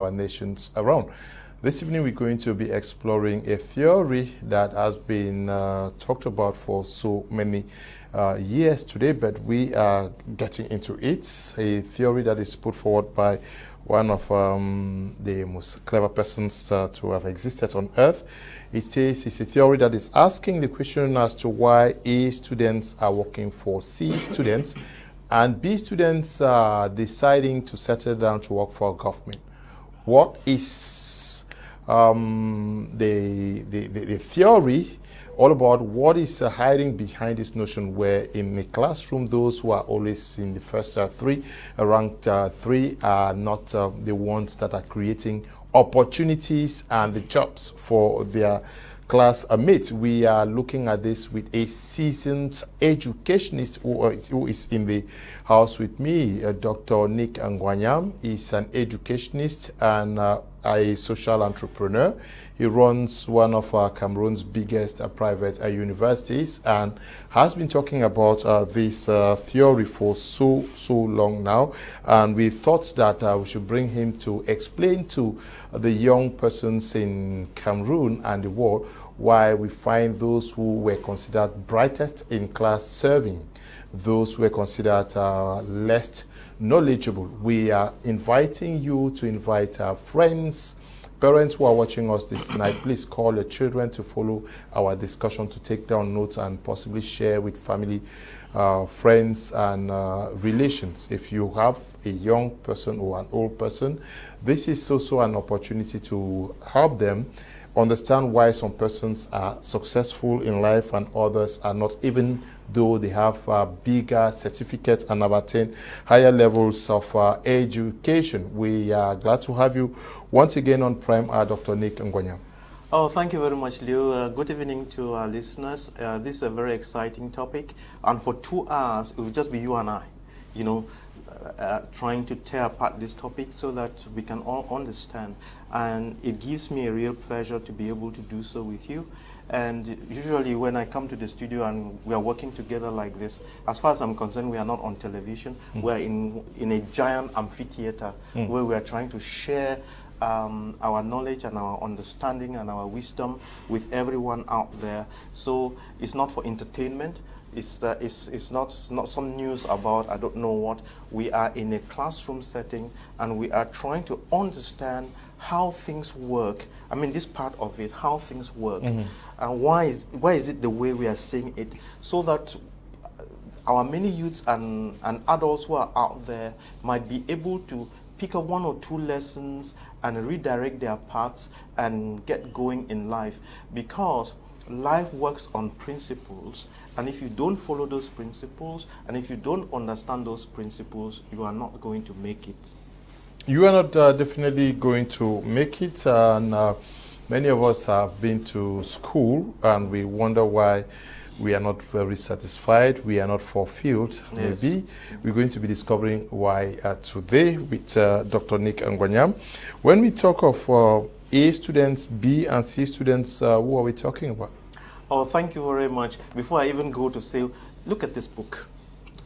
our nations around. This evening we're going to be exploring a theory that has been talked about for so many years today, but we are getting into it. A theory that is put forward by one of the most clever persons to have existed on earth. It says it's a theory that is asking the question as to why A students are working for C students and B students are deciding to settle down to work for government. What is the theory all about? What is hiding behind this notion where in a classroom those who are always in the first three, ranked three, are not the ones that are creating opportunities and the jobs for their class mates? We are looking at this with a seasoned educationist who is in the house with me. Dr. Nick Ngwanyam is an educationist and a social entrepreneur. He runs one of Cameroon's biggest private universities and has been talking about this theory for so long now. And we thought that we should bring him to explain to the young persons in Cameroon and the world why we find those who were considered brightest in class serving those who were considered less knowledgeable. We are inviting you to invite friends, parents who are watching us this night. Please call your children to follow our discussion, to take down notes and possibly share with family, friends and relations. If you have a young person or an old person, this is also an opportunity to help them understand why some persons are successful in life and others are not, even though they have bigger certificates and have attained higher levels of education. We are glad to have you once again on Prime, Dr. Nick Ngwanyam. Oh, thank you very much, Leo. Good evening to our listeners. This is a very exciting topic, and for 2 hours, it will just be you and I, trying to tear apart this topic so that we can all understand. And it gives me a real pleasure to be able to do so with you. And usually when I come to the studio and we are working together like this, as far as I'm concerned, we are not on television. We're in a giant amphitheater where we are trying to share our knowledge and our understanding and our wisdom with everyone out there. So it's not for entertainment. It's not some news about I don't know what. We are in a classroom setting and we are trying to understand how things work. I mean, this part of it, how things work, and why is it the way we are saying it, so that our many youths and adults who are out there might be able to pick up 1 or 2 lessons and redirect their paths and get going in life, because life works on principles, and if you don't follow those principles and if you don't understand those principles, you are not going to make it. You are not definitely going to make it, and many of us have been to school and we wonder why we are not very satisfied, we are not fulfilled. Yes. Maybe we're going to be discovering why today with Dr. Nick Ngwanyam. When we talk of A students, B and C students, who are we talking about? Oh, thank you very much. Before I even go to say, look at this book.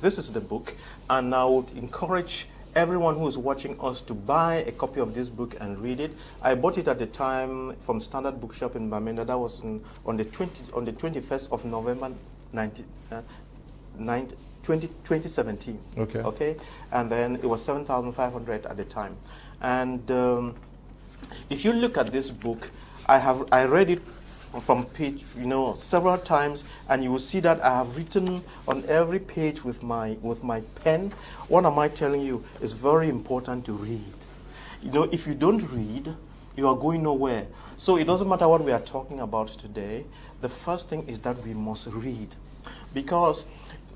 This is the book, and I would encourage everyone who is watching us to buy a copy of this book and read it. I bought it at the time from Standard Bookshop in Bamenda. That was on the 21st of November 2017. Okay, and then it was 7,500 at the time. And if you look at this book, I read it from page, several times, and you will see that I have written on every page with my pen. What am I telling you? It's very important to read. If you don't read, you are going nowhere. So it doesn't matter what we are talking about today. The first thing is that we must read, because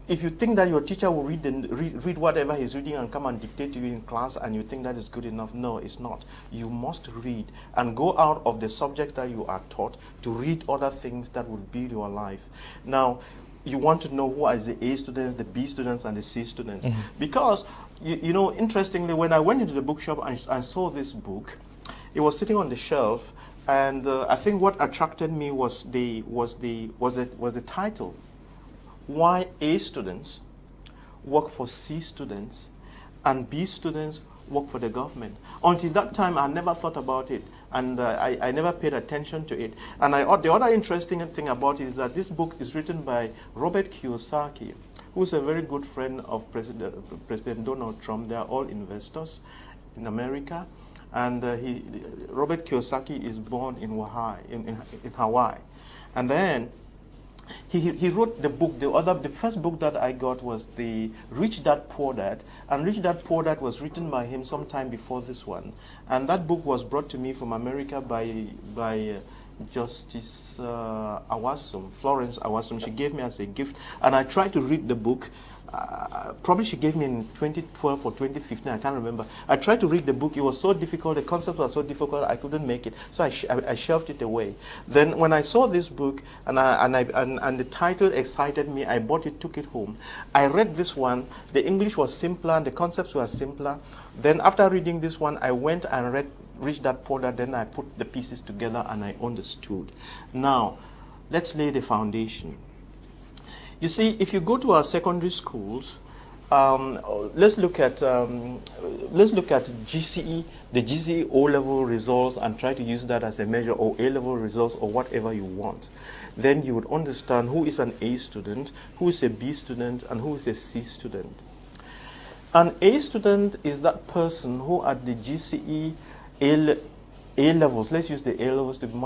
if you think that your teacher will read whatever he's reading and come and dictate to you in class and you think that is good enough, no, it's not. You must read and go out of the subjects that you are taught to read other things that will build your life. Now, you want to know who are the A students, the B students, and the C students. Because, interestingly, when I went into the bookshop and saw this book, it was sitting on the shelf, and I think what attracted me was the title. Why A students work for C students and B students work for the government. Until that time, I never thought about it, and I never paid attention to it. And the other interesting thing about it is that this book is written by Robert Kiyosaki, who's a very good friend of President Donald Trump. They are all investors in America. And Robert Kiyosaki is born in Hawaii. And then he wrote the book. The first book that I got was the Rich Dad Poor Dad, and Rich Dad Poor Dad was written by him sometime before this one. And that book was brought to me from America by Justice Awasum, Florence Awasum. She gave me as a gift, and I tried to read the book. Probably she gave me in 2012 or 2015, I can't remember. I tried to read the book. It was so difficult, the concept was so difficult, I couldn't make it. So I shelved it away. Then when I saw this book and the title excited me, I bought it, took it home. I read this one. The English was simpler and the concepts were simpler. Then after reading this one, I went and read Rich Dad Poor Dad. Then I put the pieces together and I understood. Now, let's lay the foundation. You see, if you go to our secondary schools, let's look at GCE, the GCE O-level results, and try to use that as a measure, or A-level results, or whatever you want. Then you would understand who is an A student, who is a B student, and who is a C student. An A student is that person who at the GCE A levels, let's use the A levels to be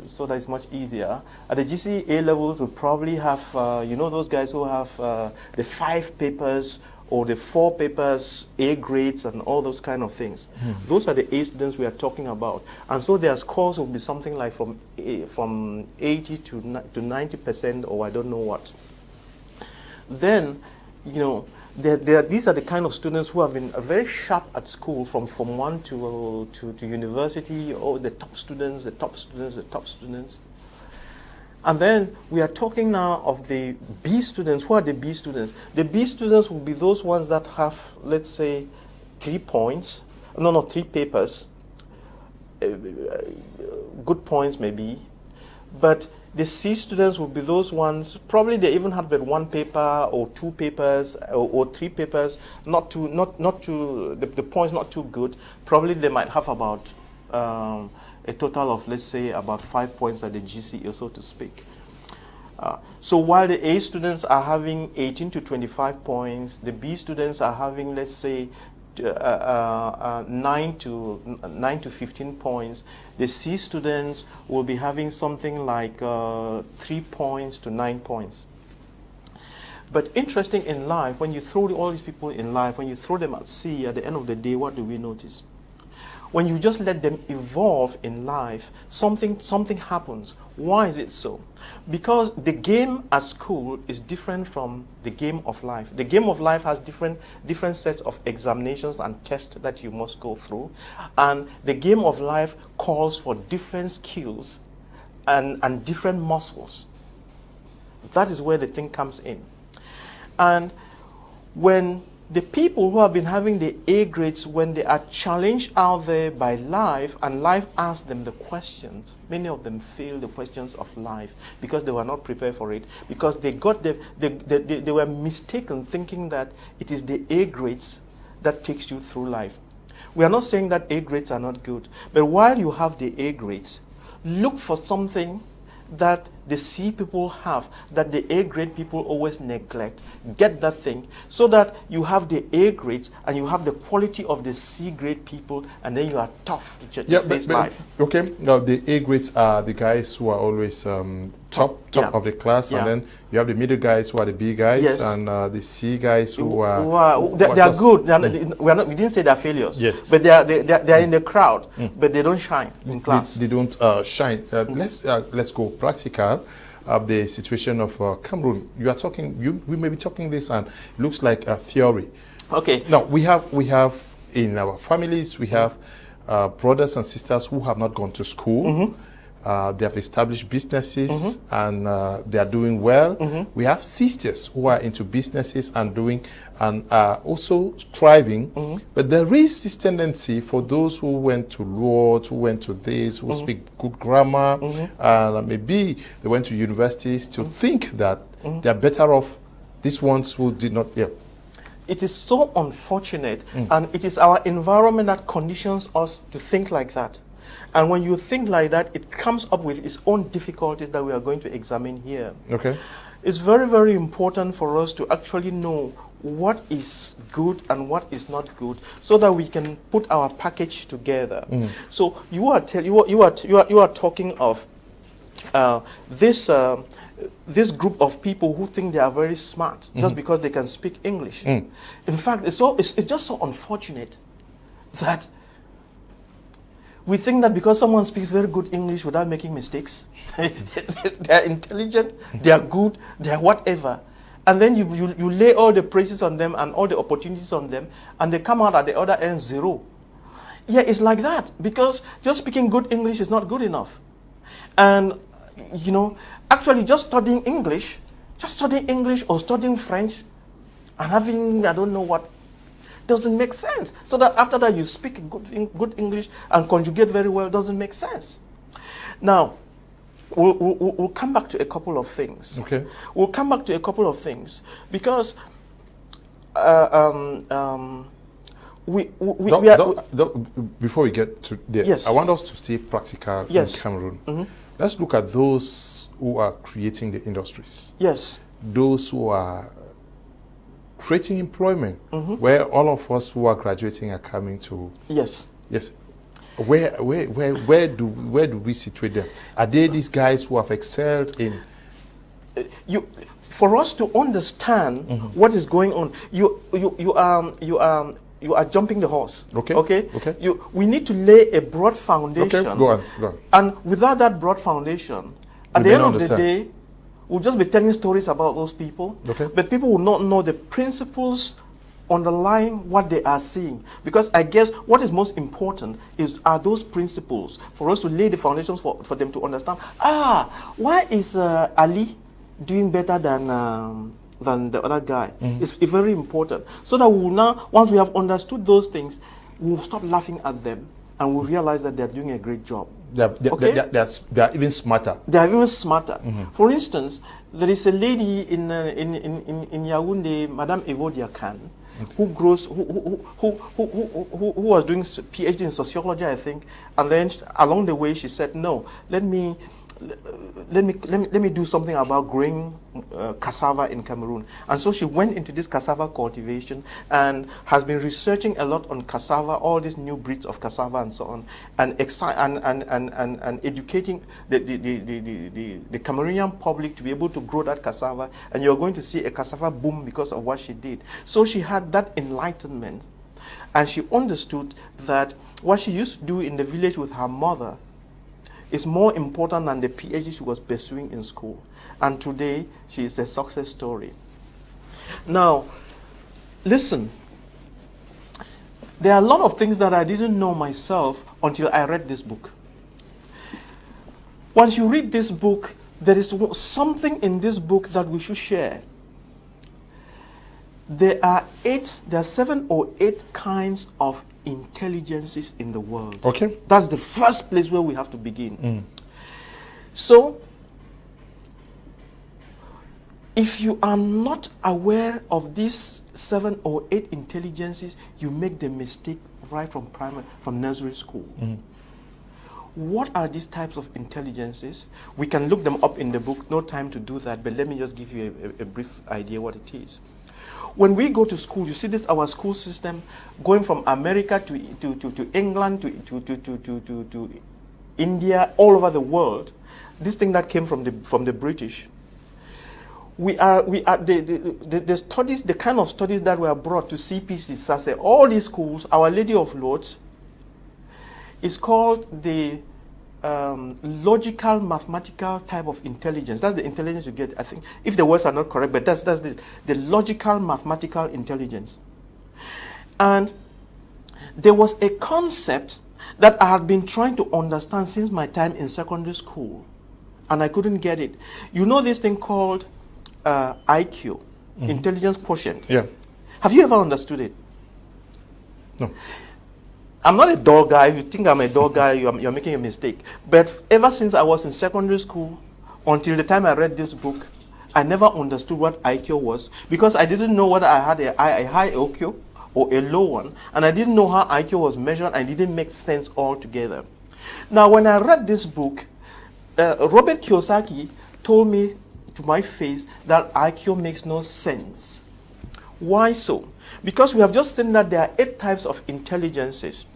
so that it's much easier. At the GCE A levels, we probably have, you know, those guys who have the 5 papers or the 4 papers, A grades, and all those kind of things. Those are the A students we are talking about. And so their scores will be something like from 80 to 90%, or I don't know what. Then, you know, these are the kind of students who have been very sharp at school from Form 1 to university, or the top students, the top students, the top students. And then we are talking now of the B students. Who are the B students? The B students will be those ones that have, let's say, 3 points. No, 3 papers. Good points maybe. But the C students will be those ones, probably they even had but 1 paper or 2 papers or 3 papers, the points not too good. Probably they might have about a total of, let's say, about 5 points at the GCE, so to speak. So while the A students are having 18 to 25 points, the B students are having, let's say, 9 to 15 points. The C students will be having something like 3 points to 9 points. But interesting in life, when you throw all these people in life, when you throw them at sea, at the end of the day, what do we notice? When you just let them evolve in life, something happens. Why is it so? Because the game at school is different from the game of life. The game of life has different sets of examinations and tests that you must go through. And the game of life calls for different skills and different muscles. That is where the thing comes in. And when the people who have been having the A grades, when they are challenged out there by life, and life asks them the questions, many of them fail the questions of life because they were not prepared for it, because they were mistaken thinking that it is the A grades that takes you through life. We are not saying that A grades are not good, but while you have the A grades, look for something that the C people have, that the A grade people always neglect. Get that thing so that you have the A grades and you have the quality of the C grade people, and then you are tough to face life. Okay, now the A grades are the guys who are always top of the class, and then you have the middle guys who are the B guys, and the C guys who are... They are good. We didn't say they are failures, but they are in the crowd, but they don't shine in class. They don't shine. Let's go practical. The situation of Cameroon. We may be talking this, and it looks like a theory. Okay. Now we have in our families, we have brothers and sisters who have not gone to school. They have established businesses and they are doing well. We have sisters who are into businesses and are also striving. But there is this tendency for those who went to law, who went to this, who speak good grammar, and maybe they went to universities to think that they are better off these ones who did not. it is so unfortunate, and it is our environment that conditions us to think like that. And when you think like that, it comes up with its own difficulties that we are going to examine here. Okay. It's very, very important for us to actually know what is good and what is not good, so that we can put our package together. So you are talking of this group of people who think they are very smart just because they can speak English. In fact, it's just so unfortunate that we think that because someone speaks very good English without making mistakes, they are intelligent, they are good, they are whatever. And then you lay all the praises on them and all the opportunities on them, and they come out at the other end zero. Yeah, it's like that, because just speaking good English is not good enough. And, you know, actually just studying English or studying French and having, I don't know what, doesn't make sense. So that after that you speak good English and conjugate very well doesn't make sense. Now, we'll come back to a couple of things. Okay. We'll come back to a couple of things because before we get to there, yes. I want us to stay practical yes. in Cameroon. Let's look at those who are creating the industries. Yes. Those who are creating employment, where all of us who are graduating are coming to. Yes. Yes. Where do we situate them? Are they these guys who have excelled in? For us to understand what is going on, you are jumping the horse. Okay. Okay. Okay. We need to lay a broad foundation. Okay. Go on. And without that broad foundation, at the end of the day, we'll just be telling stories about those people. Okay. But people will not know the principles underlying what they are seeing. Because I guess what is most important are those principles for us to lay the foundations for them to understand. Why is Ali doing better than the other guy? It's very important. So that we will now, once we have understood those things, we'll stop laughing at them and we'll realize that they're doing a great job. They're even smarter. They are even smarter. For instance, there is a lady in Yaoundé, Madame Evodia Khan, who was doing PhD in sociology, I think, and then along the way she said, "No, let me do something about growing cassava in Cameroon." And so she went into this cassava cultivation and has been researching a lot on cassava, all these new breeds of cassava and so on, and educating the Cameroonian public to be able to grow that cassava. And you're going to see a cassava boom because of what she did. So she had that enlightenment, and she understood that what she used to do in the village with her mother is more important than the PhD she was pursuing in school. And today, she is a success story. Now, listen. There are a lot of things that I didn't know myself until I read this book. Once you read this book, there is something in this book that we should share. There are 7 or 8 kinds of intelligences in the world. Okay. That's the first place where we have to begin. So, if you are not aware of these 7 or 8 intelligences, you make the mistake right from nursery school. What are these types of intelligences? We can look them up in the book. No time to do that, but let me just give you a brief idea what it is. When we go to school, you see this, our school system going from America to England to India, all over the world. This thing that came from the British. The studies, the kind of studies that were brought to CPC, SASE, all these schools, Our Lady of Lords, is called the logical, mathematical type of intelligence. That's the intelligence you get, I think, if the words are not correct, but that's the logical, mathematical intelligence. And there was a concept that I had been trying to understand since my time in secondary school, and I couldn't get it. You know this thing called IQ, intelligence quotient. Yeah. Have you ever understood it? No. I'm not a dull guy. If you think I'm a dull guy, you're making a mistake. But ever since I was in secondary school, until the time I read this book, I never understood what IQ was because I didn't know whether I had a high IQ or a low one, and I didn't know how IQ was measured, and it didn't make sense altogether. Now, when I read this book, Robert Kiyosaki told me to my face that IQ makes no sense. Why so? Because we have just seen that there are 8 types of intelligences.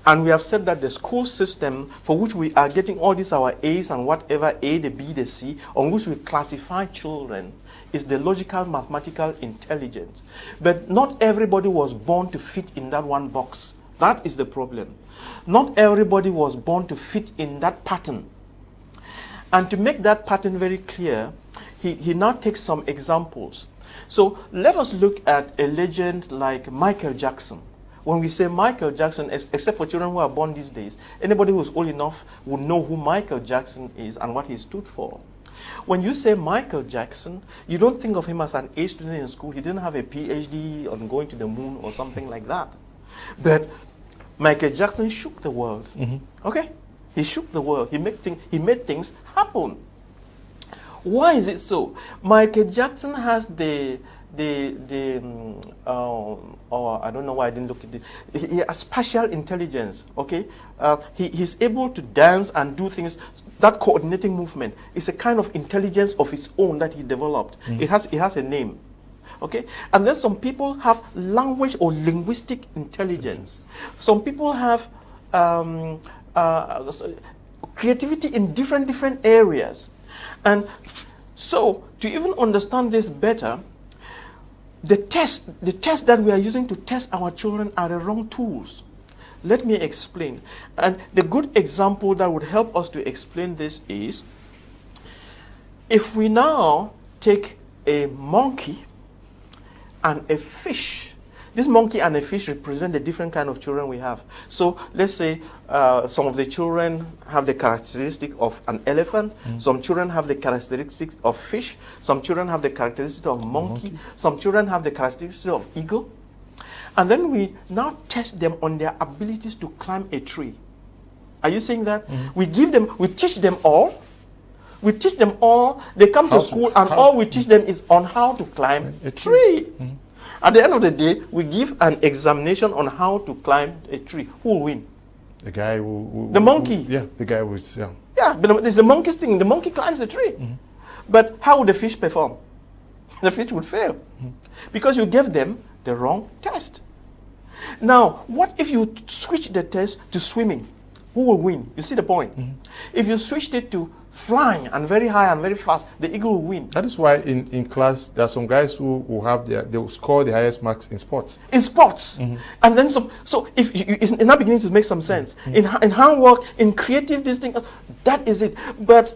And we have said that the school system for which we are getting all these our A's and whatever, A, the B, the C, on which we classify children, is the logical mathematical intelligence. But not everybody was born to fit in that one box. That is the problem. Not everybody was born to fit in that pattern. And to make that pattern very clear, he now takes some examples. So let us look at a legend like Michael Jackson. When we say Michael Jackson, except for children who are born these days, anybody who's old enough would know who Michael Jackson is and what he stood for. When you say Michael Jackson, you don't think of him as an A student in school. He didn't have a PhD on going to the moon or something like that. But Michael Jackson shook the world. Okay? He shook the world. He made things happen. Why is it so? Michael Jackson has I don't know why I didn't look at it. He has spatial intelligence, okay? He's able to dance and do things. That coordinating movement is a kind of intelligence of its own that he developed. It has a name, okay? And then some people have language or linguistic intelligence. Some people have creativity in different areas. And so, to even understand this better, the tests that we are using to test our children are the wrong tools. Let me explain. And the good example that would help us to explain this is, if we now take a monkey and a fish. This monkey and a fish represent the different kind of children we have. So let's say some of the children have the characteristic of an elephant. Some children have the characteristics of fish. Some children have the characteristics of monkey. Some children have the characteristics of eagle. And then we now test them on their abilities to climb a tree. Are you saying that? We teach them all. We teach them all. They come to school and all we teach them is on how to climb a tree. At the end of the day, we give an examination on how to climb a tree. Who will win? The guy who... The monkey. The guy who's... Yeah, but it's the monkey's thing. The monkey climbs the tree. But how would the fish perform? The fish would fail. Because you gave them the wrong test. Now, what if you switch the test to swimming? Who will win? You see the point? If you switched it to flying and very high and very fast, the eagle will win. That is why in class there are some guys who have they'll score the highest marks in sports. In sports. And then so if it's now beginning to make some sense. In handwork, in creative this thing, that is it. But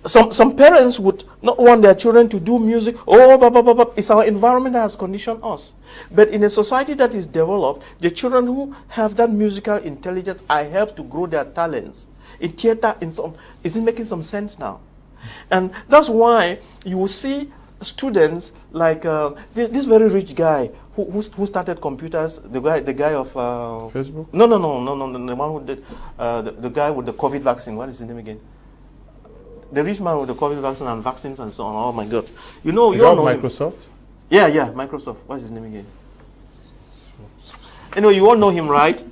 some parents would not want their children to do music. It's our environment that has conditioned us. But in a society that is developed, the children who have that musical intelligence are helped to grow their talents. In theater, is it making some sense now? And that's why you will see students like this very rich guy who started computers, the guy of Facebook? No, the one who did the guy with the COVID vaccine. What is his name again? The rich man with the COVID vaccine and vaccines and so on. Oh my God! You all know Microsoft? Him. Yeah, Microsoft. What's his name again? Anyway, you all know him, right?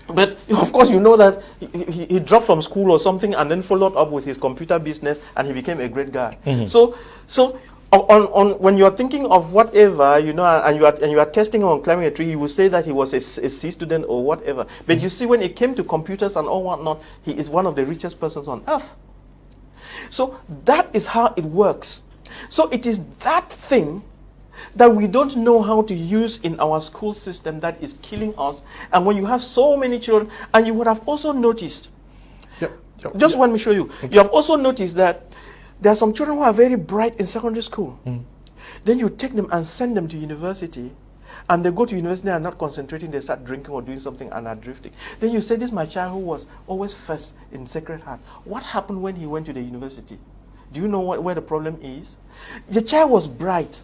But of course, you know that he dropped from school or something and then followed up with his computer business, and he became a great guy. So when you are thinking of whatever, and you are testing on climbing a tree, you will say that he was a C student or whatever. But you see, when it came to computers and all whatnot, he is one of the richest persons on earth. So that is how it works. So it is that thing that we don't know how to use in our school system that is killing us. And when you have so many children, and you would have also noticed, just let me show you, you have also noticed that there are some children who are very bright in secondary school. Then you take them and send them to university, and they go to university and are not concentrating, they start drinking or doing something and are drifting. Then you say, this is my child who was always first in Sacred Heart. What happened when he went to the university? Do you know where the problem is? The child was bright,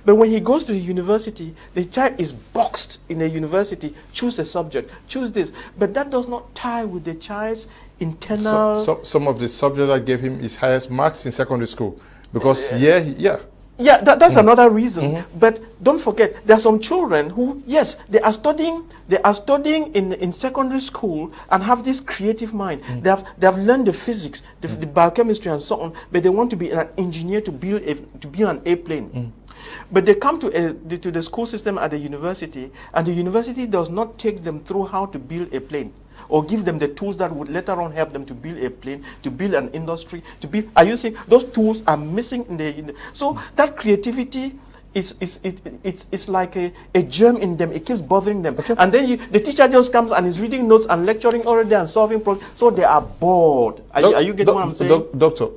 But when he goes to the university, the child is boxed in a university, choose a subject, choose this. But that does not tie with the child's internal... Some of the subjects I gave him his highest marks in secondary school. Because, yeah. Yeah, that's another reason. But don't forget, there are some children who, yes, they are studying in secondary school and have this creative mind. They have learned the physics, the biochemistry and so on, but they want to be an engineer to build an airplane. But they come to the school system at the university, and the university does not take them through how to build a plane, or give them the tools that would later on help them to build a plane, to build an industry, to build... Are you seeing? Those tools are missing in the... So that creativity it's like a germ in them. It keeps bothering them. Okay. And then the teacher just comes and is reading notes and lecturing already and solving problems. So they are bored. Are you getting what I'm saying? Doctor,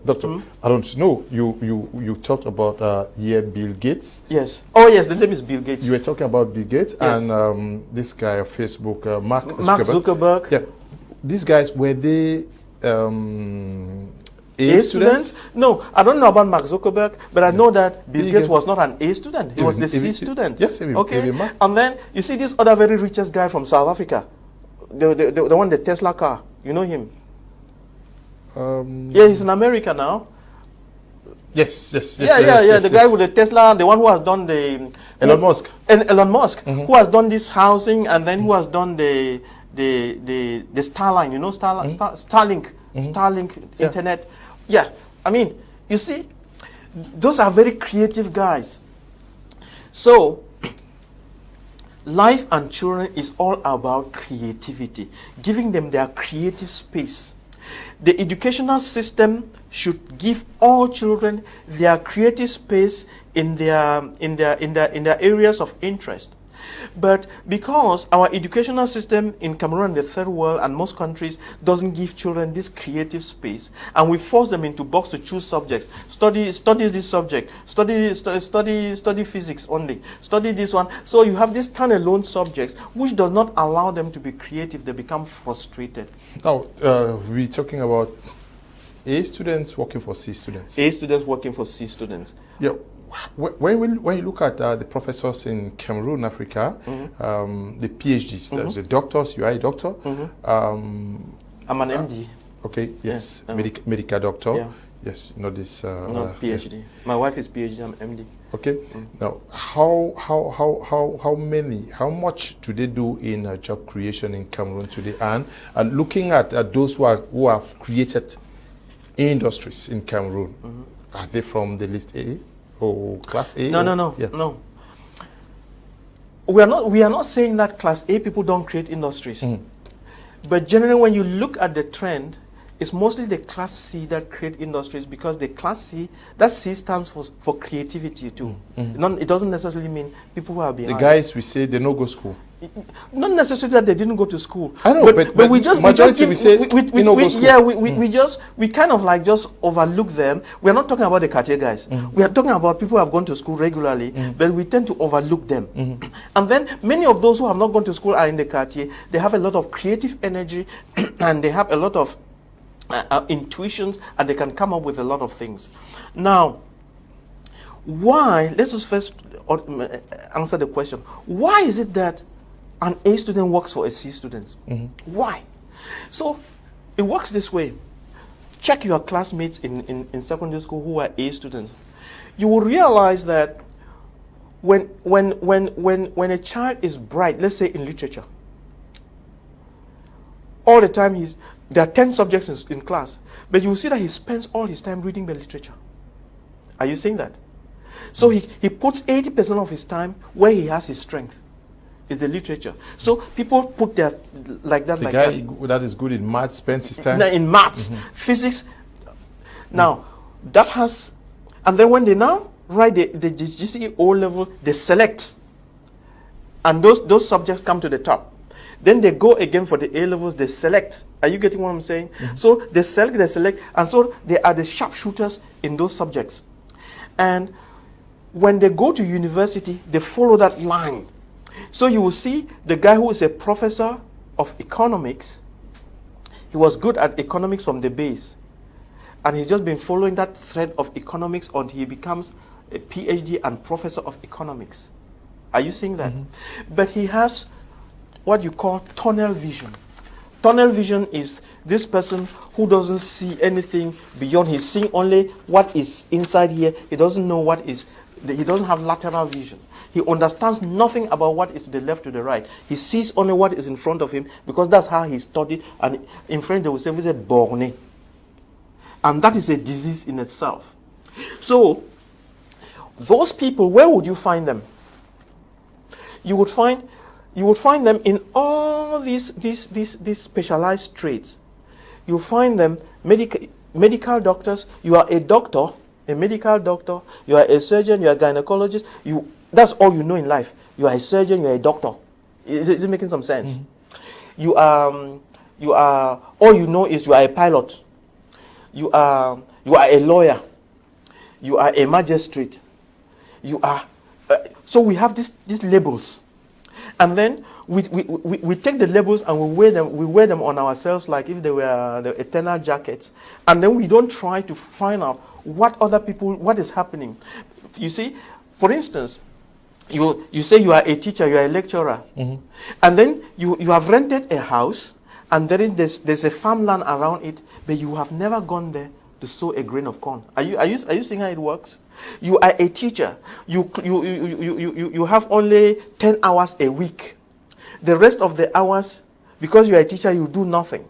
I don't know. You talked about Bill Gates. Yes. Oh yes, the name is Bill Gates. You were talking about Bill Gates, yes. And this guy of Facebook, Mark Zuckerberg. Yeah. These guys, were they A students? No, I don't know about Mark Zuckerberg, but I know that Bill Gates was not an A student. He was the C student. Yes, okay. And then you see this other very richest guy from South Africa, the one, the Tesla car. You know him? Yeah, he's in America now. Yes. The guy with the Tesla, the one who has done the Elon Musk. Elon Musk, who has done this housing, and then who has done the Starline. You know Starlink. Starlink internet. Yeah, I mean, you see, those are very creative guys. So, life and children is all about creativity, giving them their creative space. The educational system should give all children their creative space in their areas of interest. But because our educational system in Cameroon, the third world, and most countries doesn't give children this creative space, and we force them into box to choose subjects. Study this subject. Study physics only. Study this one. So you have these standalone subjects, which does not allow them to be creative. They become frustrated. Now we're talking about A students working for C students. A students working for C students. Yeah. When you look at the professors in Cameroon, Africa, the PhDs, there's the doctors, you are a doctor. I'm an MD. Okay, yes, medical doctor. Yeah. Yes, not this. Not PhD. Yeah. My wife is PhD, I'm MD. Okay. Now, how much do they do in job creation in Cameroon today? And looking at those who have created industries in Cameroon, are they from the list A? Oh, class A? No. Yeah. No. We are not saying that class A people don't create industries. But generally, when you look at the trend, it's mostly the class C that create industries, because the class C, that C stands for creativity too. It doesn't necessarily mean people who are behind. The guys we say they don't go school. Not necessarily that they didn't go to school. I know, but we just majority we say we no go school. Yeah, we kind of like just overlook them. We are not talking about the Cartier guys. We are talking about people who have gone to school regularly, but we tend to overlook them. And then many of those who have not gone to school are in the Cartier. They have a lot of creative energy, and they have a lot of intuitions, and they can come up with a lot of things. Now, why? Let's just first answer the question. Why is it that an A student works for a C student? Why? So it works this way. Check your classmates in secondary school who are A students. You will realize that when a child is bright, let's say in literature, all the time there are 10 subjects in class, but you will see that he spends all his time reading the literature. Are you saying that? So he puts 80% of his time where he has his strength, is the literature. So people put that like that. The guy that is good in maths spends his time in maths, physics. Now that has, and then when they now write the GCE O level, they select, and those subjects come to the top. Then they go again for the A levels, they select. Are you getting what I'm saying? So they select, and so they are the sharpshooters in those subjects. And when they go to university, they follow that line. So you will see the guy who is a professor of economics, he was good at economics from the base. And he's just been following that thread of economics until he becomes a PhD and professor of economics. Are you seeing that? But he has what you call tunnel vision. Tunnel vision is this person who doesn't see anything beyond. He's seeing only what is inside here. He doesn't know what is, he doesn't have lateral vision. He understands nothing about what is to the left, to the right. He sees only what is in front of him because that's how he studied. And in French, they will say, vous êtes borné. And that is a disease in itself. So, those people, where would you find them? You would find them in all these specialized trades. You find them medical doctors. You are a doctor, a medical doctor. You are a surgeon. You are a gynecologist. That's all you know in life. You are a surgeon. You are a doctor. Is it making some sense? You are all you know is you are a pilot. You are a lawyer. You are a magistrate. You are. So we have these labels, and then we take the labels and we wear them on ourselves like if they were the eternal jackets, and then we don't try to find out what is happening. You see, for instance, you say you are a teacher, you are a lecturer, and then you have rented a house, and there's a farmland around it, but you have never gone there to sow a grain of corn. Are you seeing how it works? You are a teacher. You have only 10 hours a week. The rest of the hours, because you are a teacher, you do nothing.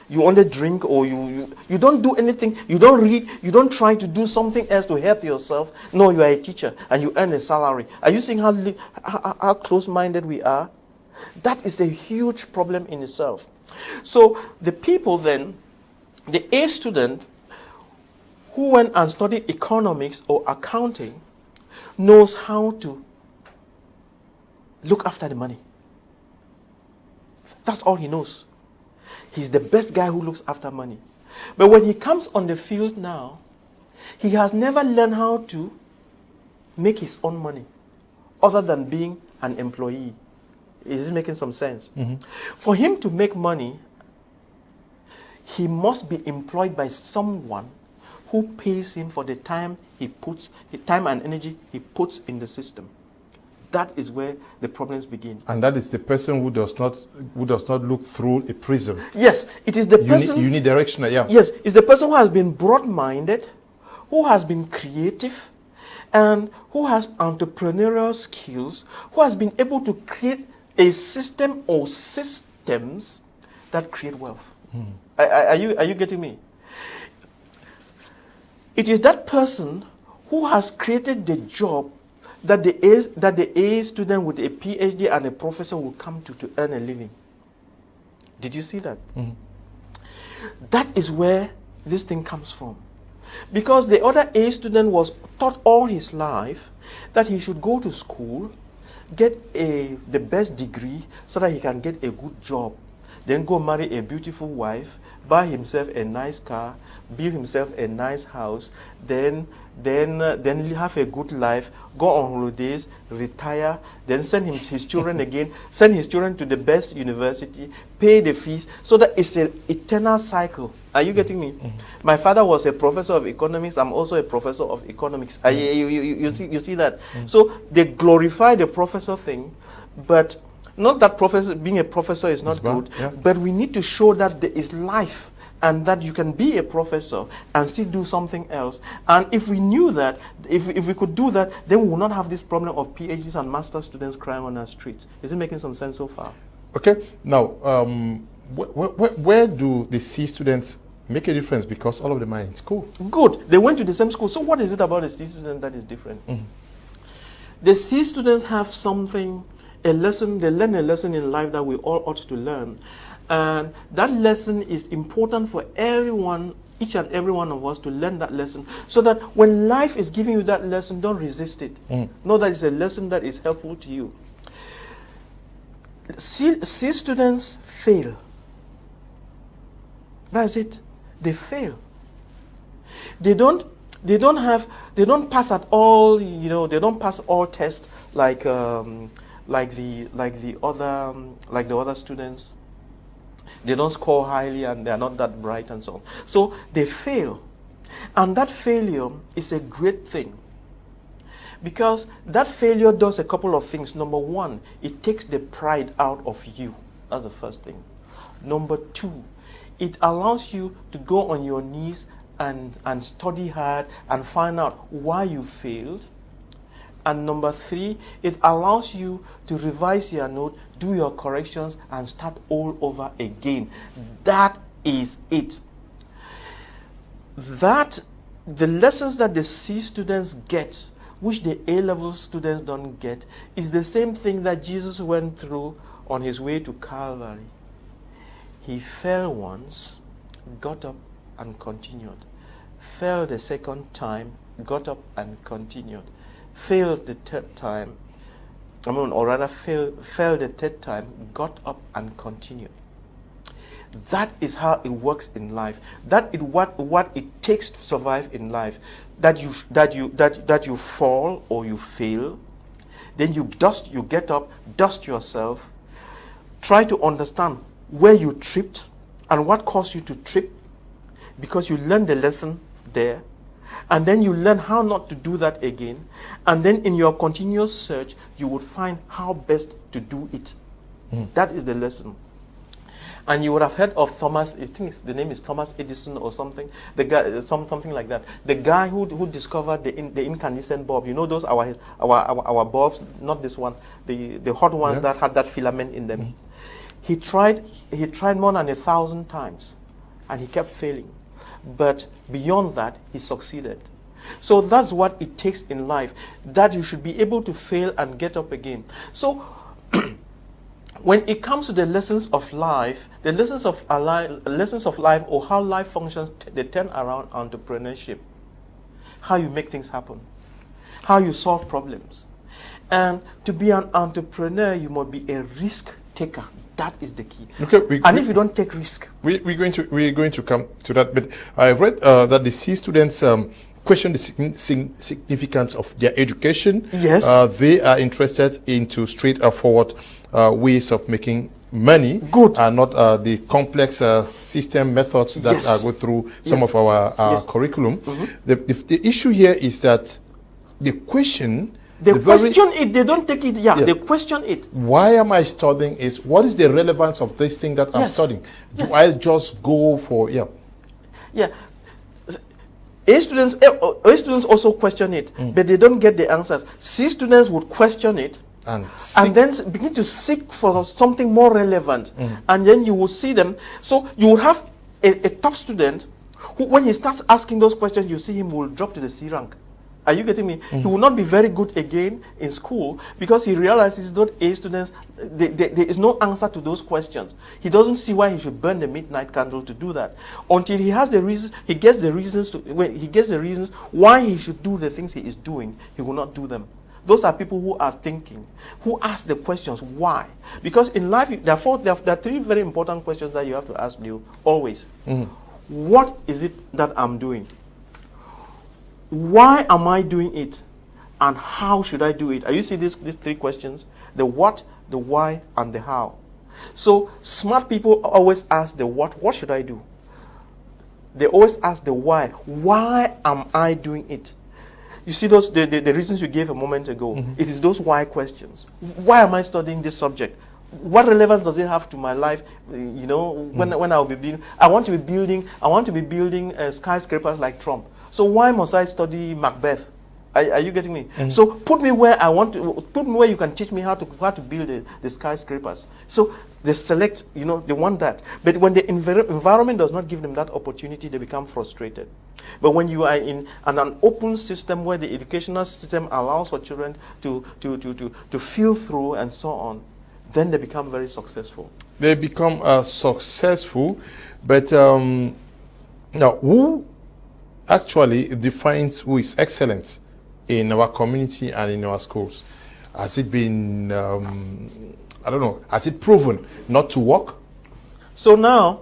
You only drink, or you don't do anything. You don't read. You don't try to do something else to help yourself. No, you are a teacher and you earn a salary. Are you seeing how close-minded we are? That is a huge problem in itself. So the people then, the A student who went and studied economics or accounting knows how to look after the money. That's all he knows. He's the best guy who looks after money. But when he comes on the field now, he has never learned how to make his own money other than being an employee. Is this making some sense? For him to make money, he must be employed by someone who pays him for the time time and energy he puts in the system. That is where the problems begin. And that is the person who does not look through a prism. Yes, it is the person. Unidirectional, yeah. Yes, it's the person who has been broad-minded, who has been creative, and who has entrepreneurial skills, who has been able to create a system or systems that create wealth. Are you getting me? It is that person who has created the job that the A student with a PhD and a professor will come to earn a living. Did you see that? That is where this thing comes from. Because the other A student was taught all his life that he should go to school, get the best degree so that he can get a good job, then go marry a beautiful wife, buy himself a nice car, build himself a nice house, then have a good life, go on holidays, retire, then send his children again, send his children to the best university, pay the fees, so that it's an eternal cycle. Are you getting me? My father was a professor of economics. I'm also a professor of economics. You see that? So they glorify the professor thing, but not that being a professor is not good, but we need to show that there is life and that you can be a professor and still do something else. And if we knew that, if we could do that, then we will not have this problem of PhDs and master's students crying on our streets. Is it making some sense so far? Okay. Now, where do the C students make a difference? Because all of them are in school. Good. They went to the same school. So what is it about the C student that is different? The C students have something, a lesson, they learn a lesson in life that we all ought to learn. And that lesson is important for everyone, each and every one of us, to learn that lesson, so that when life is giving you that lesson, don't resist it. Know that it's a lesson that is helpful to you. C students fail. That's it. They fail. They don't pass at all. They don't pass all tests like the other students. They don't score highly and they are not that bright and so on. So they fail. And that failure is a great thing. Because that failure does a couple of things. Number one, it takes the pride out of you. That's the first thing. Number two, it allows you to go on your knees and study hard and find out why you failed. And number three, it allows you to revise your note, do your corrections, and start all over again. That is it. The lessons that the C students get, which the A-level students don't get, is the same thing that Jesus went through on his way to Calvary. He fell once, got up, and continued. Fell the second time, got up, and continued. Failed the third time, or rather fell the third time, got up, and continued. That is how it works in life. That is what it takes to survive in life. That you fall or you fail, then you get up, dust yourself, try to understand where you tripped and what caused you to trip, because you learned the lesson there, and then you learn how not to do that again, and then in your continuous search you would find how best to do it. That is the lesson. And you would have heard of Thomas, I think the name is Thomas Edison or something, the guy, something like that. The guy who discovered the incandescent bulb. You know those our bulbs, not this one, the hot ones that had that filament in them. He tried more than 1,000 times, and he kept failing. But beyond that, he succeeded. So that's what it takes in life, that you should be able to fail and get up again. So when it comes to the lessons of life, or how life functions, they turn around entrepreneurship. How you make things happen. How you solve problems. And to be an entrepreneur, you must be a risk taker. That is the key. Okay, if you don't take risk, we're going to come to that. But I read that the C students question the significance of their education. Yes. They are interested into straightforward ways of making money. Good. And not the complex system methods that go through some of our curriculum. The issue here is that the question. They question it, they don't take it, they question it. Why am I studying what is the relevance of this thing that I'm studying? Do I just go for, A students also question it, but they don't get the answers. C students would question it, and then begin to seek for something more relevant. And then you will see them. So you will have a top student who, when he starts asking those questions, you see him will drop to the C rank. Are you getting me? He will not be very good again in school because he realizes that A students, there is no answer to those questions. He doesn't see why he should burn the midnight candle to do that. Until he has the reasons, he gets the reasons why he should do the things he is doing, he will not do them. Those are people who are thinking, who ask the questions why. Because in life, there are three very important questions that you have to ask you always. What is it that I'm doing? Why am I doing it? And how should I do it? Are you see these three questions? The what, the why, and the how. So smart people always ask the what should I do? They always ask the why. Why am I doing it? You see those the reasons you gave a moment ago. It is those why questions. Why am I studying this subject? What relevance does it have to my life? You know, when I'll be building, I want to be building skyscrapers like Trump. So why must I study Macbeth? Are you getting me? So put me where I want to. Put me where you can teach me how to build the skyscrapers. So they select, they want that. But when the environment does not give them that opportunity, they become frustrated. But when you are in an open system where the educational system allows for children to feel through and so on, then they become very successful. They become successful, but now who actually defines who is excellent in our community and in our schools? Has it been, I don't know, has it proven not to work? So now,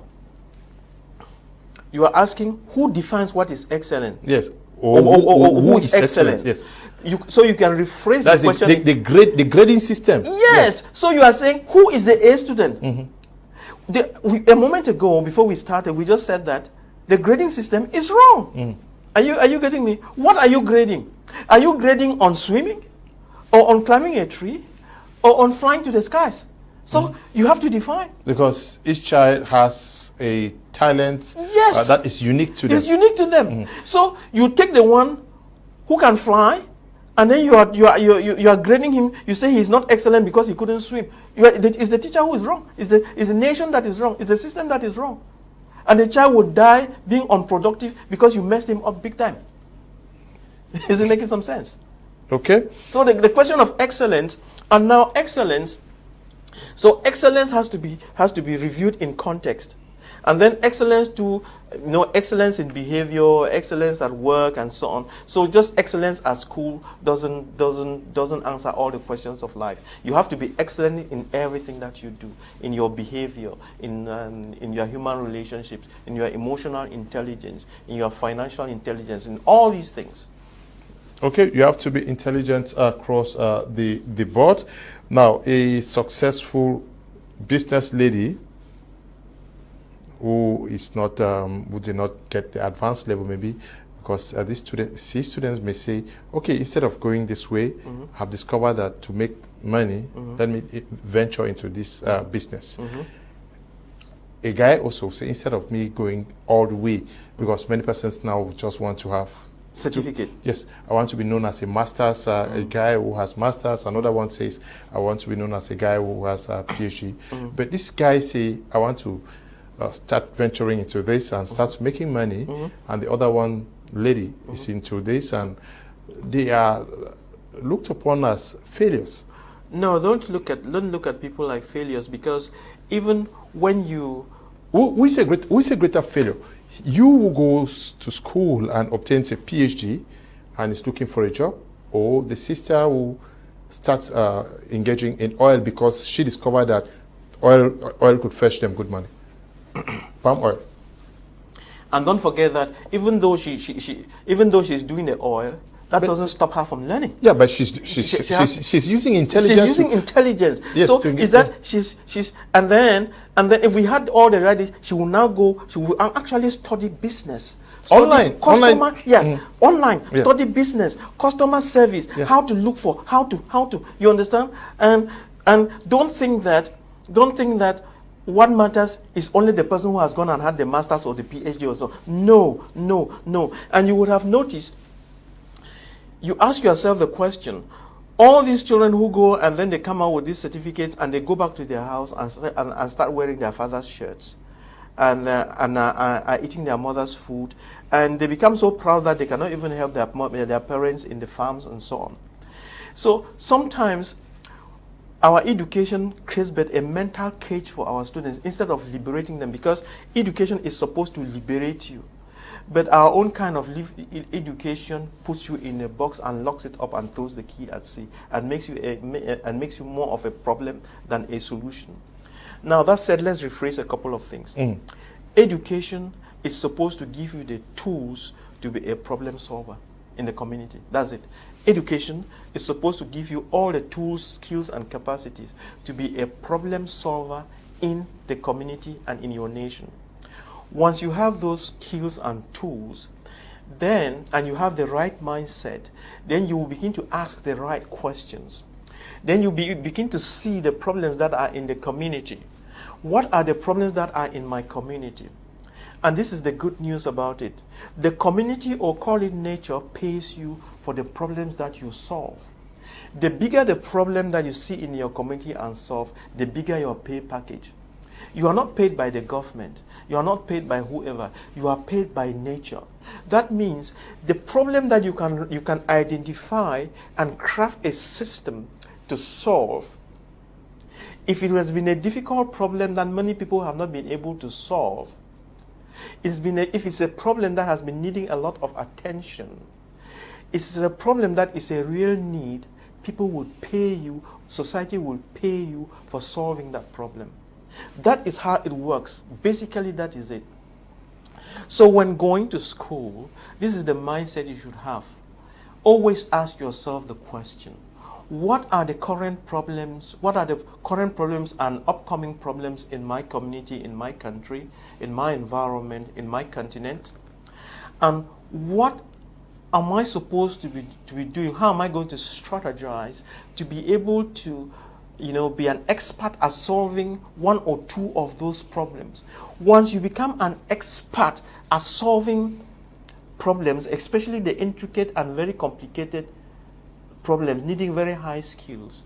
you are asking who defines what is excellent? Yes. Or who is excellent? Yes. So you can rephrase That's the question. The grading system. Yes. So you are saying who is the A student? A moment ago, before we started, we just said that the grading system is wrong. Are you getting me? What are you grading? Are you grading on swimming, or on climbing a tree, or on flying to the skies? So you have to define. Because each child has a talent Yes. that is unique to them. It's unique to them. So you take the one who can fly, and then you are grading him. You say he's not excellent because he couldn't swim. It's the teacher who is wrong. It's the nation that is wrong. It's the system that is wrong. And the child will die being unproductive because you messed him up big time. Is it making some sense? Okay. So the question of excellence, and now excellence. So excellence has to be reviewed in context, and then excellence to excellence in behavior, excellence at work, and so on. So just excellence at school doesn't answer all the questions of life. You have to be excellent in everything that you do, in your behavior, in your human relationships, in your emotional intelligence, in your financial intelligence, in all these things. Okay, you have to be intelligent across the board. Now, a successful business lady who is not who did not get the advanced level, maybe because these students may say, okay, instead of going this way, I've discovered that to make money, let me venture into this business. A guy also say, instead of me going all the way, because many persons now just want to have certificate. Yes, I want to be known as a master's, a guy who has master's. Another one says, I want to be known as a guy who has a PhD. But this guy say, I want to start venturing into this and start making money. And the other one, lady, is into this, and they are looked upon as failures. No, don't look at people like failures, because even when you who is a greater failure? You who goes to school and obtains a PhD and is looking for a job, or the sister who starts engaging in oil because she discovered that oil could fetch them good money. Palm oil. And don't forget that even though she's doing the oil, that doesn't stop her from learning. Yeah, but she's using intelligence. She's using intelligence. Yes, so is that she's and then if we had all the right, she will now go. She will actually study business. Online. Yes, online. Yeah. Study business, customer service, how to look for, how to. You understand? And don't think that what matters is only the person who has gone and had the master's or the PhD or so. No. And you would have noticed. You ask yourself the question, all these children who go and then they come out with these certificates and they go back to their house and start wearing their father's shirts and are eating their mother's food, and they become so proud that they cannot even help their parents in the farms and so on. So sometimes our education creates but a mental cage for our students instead of liberating them, because education is supposed to liberate you. But our own kind of education puts you in a box and locks it up and throws the key at sea and makes you more of a problem than a solution. Now, that said, let's rephrase a couple of things. Education is supposed to give you the tools to be a problem solver in the community. That's it. Education is supposed to give you all the tools, skills, and capacities to be a problem solver in the community and in your nation. Once you have those skills and tools, and you have the right mindset, then you will begin to ask the right questions. Then you begin to see the problems that are in the community. What are the problems that are in my community? And this is the good news about it. The community, or call it nature, pays you for the problems that you solve. The bigger the problem that you see in your community and solve, the bigger your pay package. You are not paid by the government. You are not paid by whoever. You are paid by nature. That means the problem that you can identify and craft a system to solve. If it has been a difficult problem that many people have not been able to solve, if it's a problem that has been needing a lot of attention, it's a problem that is a real need, people would pay you, society will pay you for solving that problem. That is how it works. Basically, that is it. So when going to school, this is the mindset you should have. Always ask yourself the question, what are the current problems? What are the current problems and upcoming problems in my community, in my country, in my environment, in my continent? And what am I supposed to be doing? How am I going to strategize to be able to, be an expert at solving one or two of those problems? Once you become an expert at solving problems, especially the intricate and very complicated problems needing very high skills,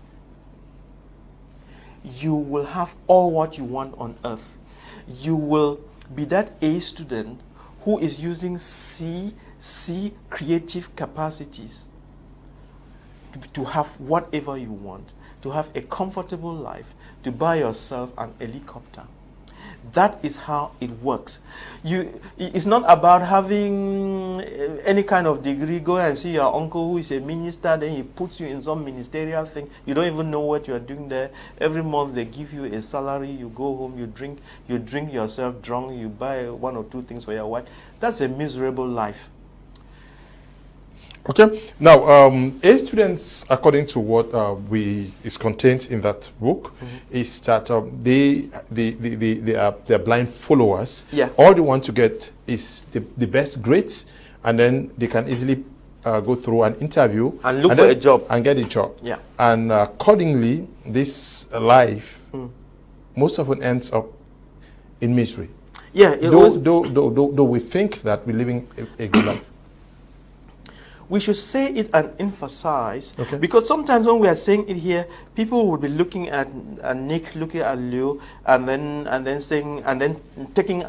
you will have all what you want on earth. You will be that A student who is using C creative capacities to have whatever you want, to have a comfortable life, to buy yourself an helicopter. That is how it works. It's not about having any kind of degree. Go and see your uncle who is a minister, then he puts you in some ministerial thing. You don't even know what you are doing there. Every month they give you a salary, you go home, you drink yourself drunk, you buy one or two things for your wife. That's a miserable life. Okay. Now, A students, according to what is contained in that book, is that they are blind followers. Yeah. All they want to get is the best grades, and then they can easily go through an interview and look for a job and get a job. Yeah. And accordingly, this life most often ends up in misery. Yeah. Though we think that we're living a good life. We should say it and emphasize, okay, because sometimes when we are saying it here, people will be looking at Nick, looking at Leo, and then saying, and then taking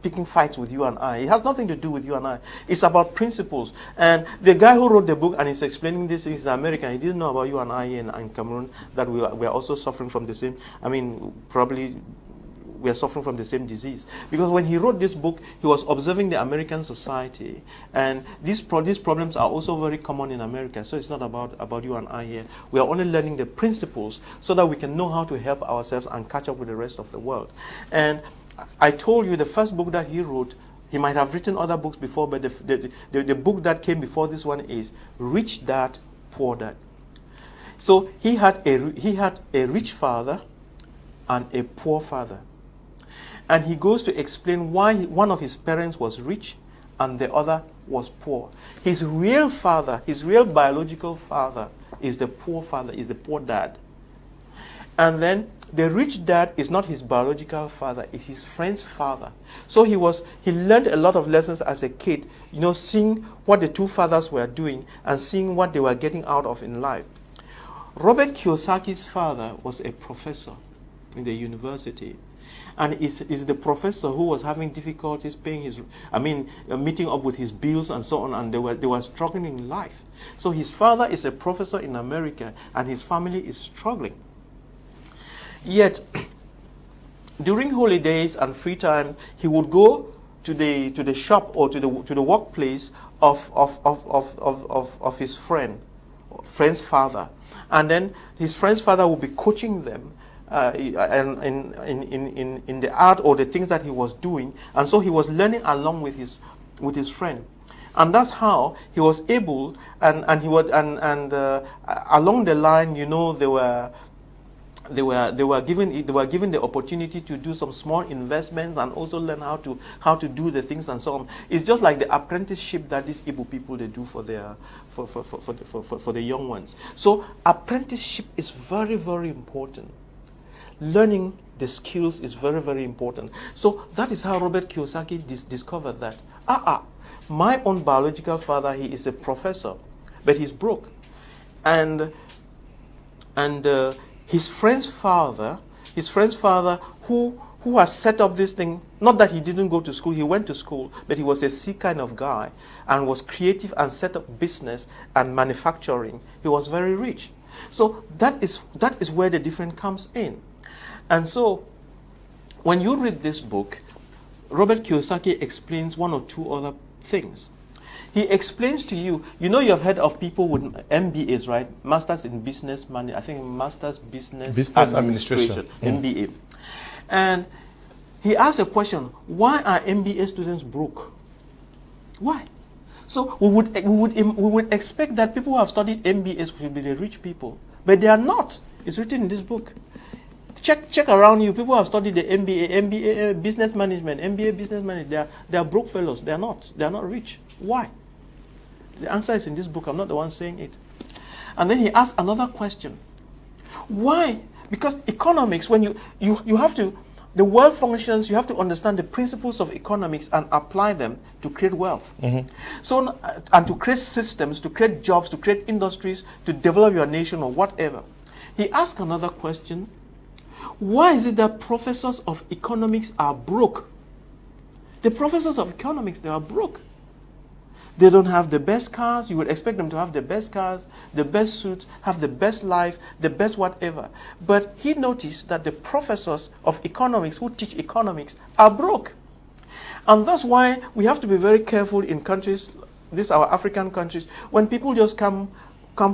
picking fights with you and I. It has nothing to do with you and I. It's about principles. And the guy who wrote the book and is explaining this is American. He didn't know about you and I in Cameroon, that we are also suffering from the same. I mean, probably we are suffering from the same disease. Because when he wrote this book, he was observing the American society. And these problems are also very common in America. So it's not about you and I here. We are only learning the principles so that we can know how to help ourselves and catch up with the rest of the world. And I told you the first book that he wrote, he might have written other books before, but the book that came before this one is Rich Dad, Poor Dad. So he had a rich father and a poor father. And he goes to explain why one of his parents was rich and the other was poor. His real father, his real biological father, is the poor father, is the poor dad. And then the rich dad is not his biological father, it's his friend's father. So he learned a lot of lessons as a kid, seeing what the two fathers were doing and seeing what they were getting out of in life. Robert Kiyosaki's father was a professor in the university. And is the professor who was having difficulties paying meeting up with his bills and so on, and they were struggling in life. So his father is a professor in America, and his family is struggling. Yet, during holidays and free time, he would go to the shop or to the workplace of his friend's father, and then his friend's father would be coaching them. In the art or the things that he was doing, and so he was learning along with his friend, and that's how he was able. And along the line, they were given the opportunity to do some small investments and also learn how to do the things and so on. It's just like the apprenticeship that these Igbo people they do for the young ones. So apprenticeship is very, very important. Learning the skills is very, very important. So that is how Robert Kiyosaki discovered that. My own biological father, he is a professor, but he's broke. And his friend's father who has set up this thing, not that he didn't go to school, he went to school, but he was a C kind of guy and was creative and set up business and manufacturing. He was very rich. So that is where the difference comes in. And so, when you read this book, Robert Kiyosaki explains one or two other things. He explains to you, you have heard of people with MBAs, right? Masters in Business Masters Business Administration, MBA. And he asked a question, why are MBA students broke? Why? So we would expect that people who have studied MBAs should be the rich people, but they are not. It's written in this book. Check around you. People have studied the MBA business management, MBA business management. They are broke fellows. They are not rich. Why? The answer is in this book. I'm not the one saying it. And then he asked another question. Why? Because economics, when you have to, the world functions, you have to understand the principles of economics and apply them to create wealth. So, and to create systems, to create jobs, to create industries, to develop your nation or whatever. He asked another question. Why is it that professors of economics are broke? The professors of economics, they are broke. They don't have the best cars. You would expect them to have the best cars, the best suits, have the best life, the best whatever. But he noticed that the professors of economics who teach economics are broke. And that's why we have to be very careful in countries, these our African countries, when people just come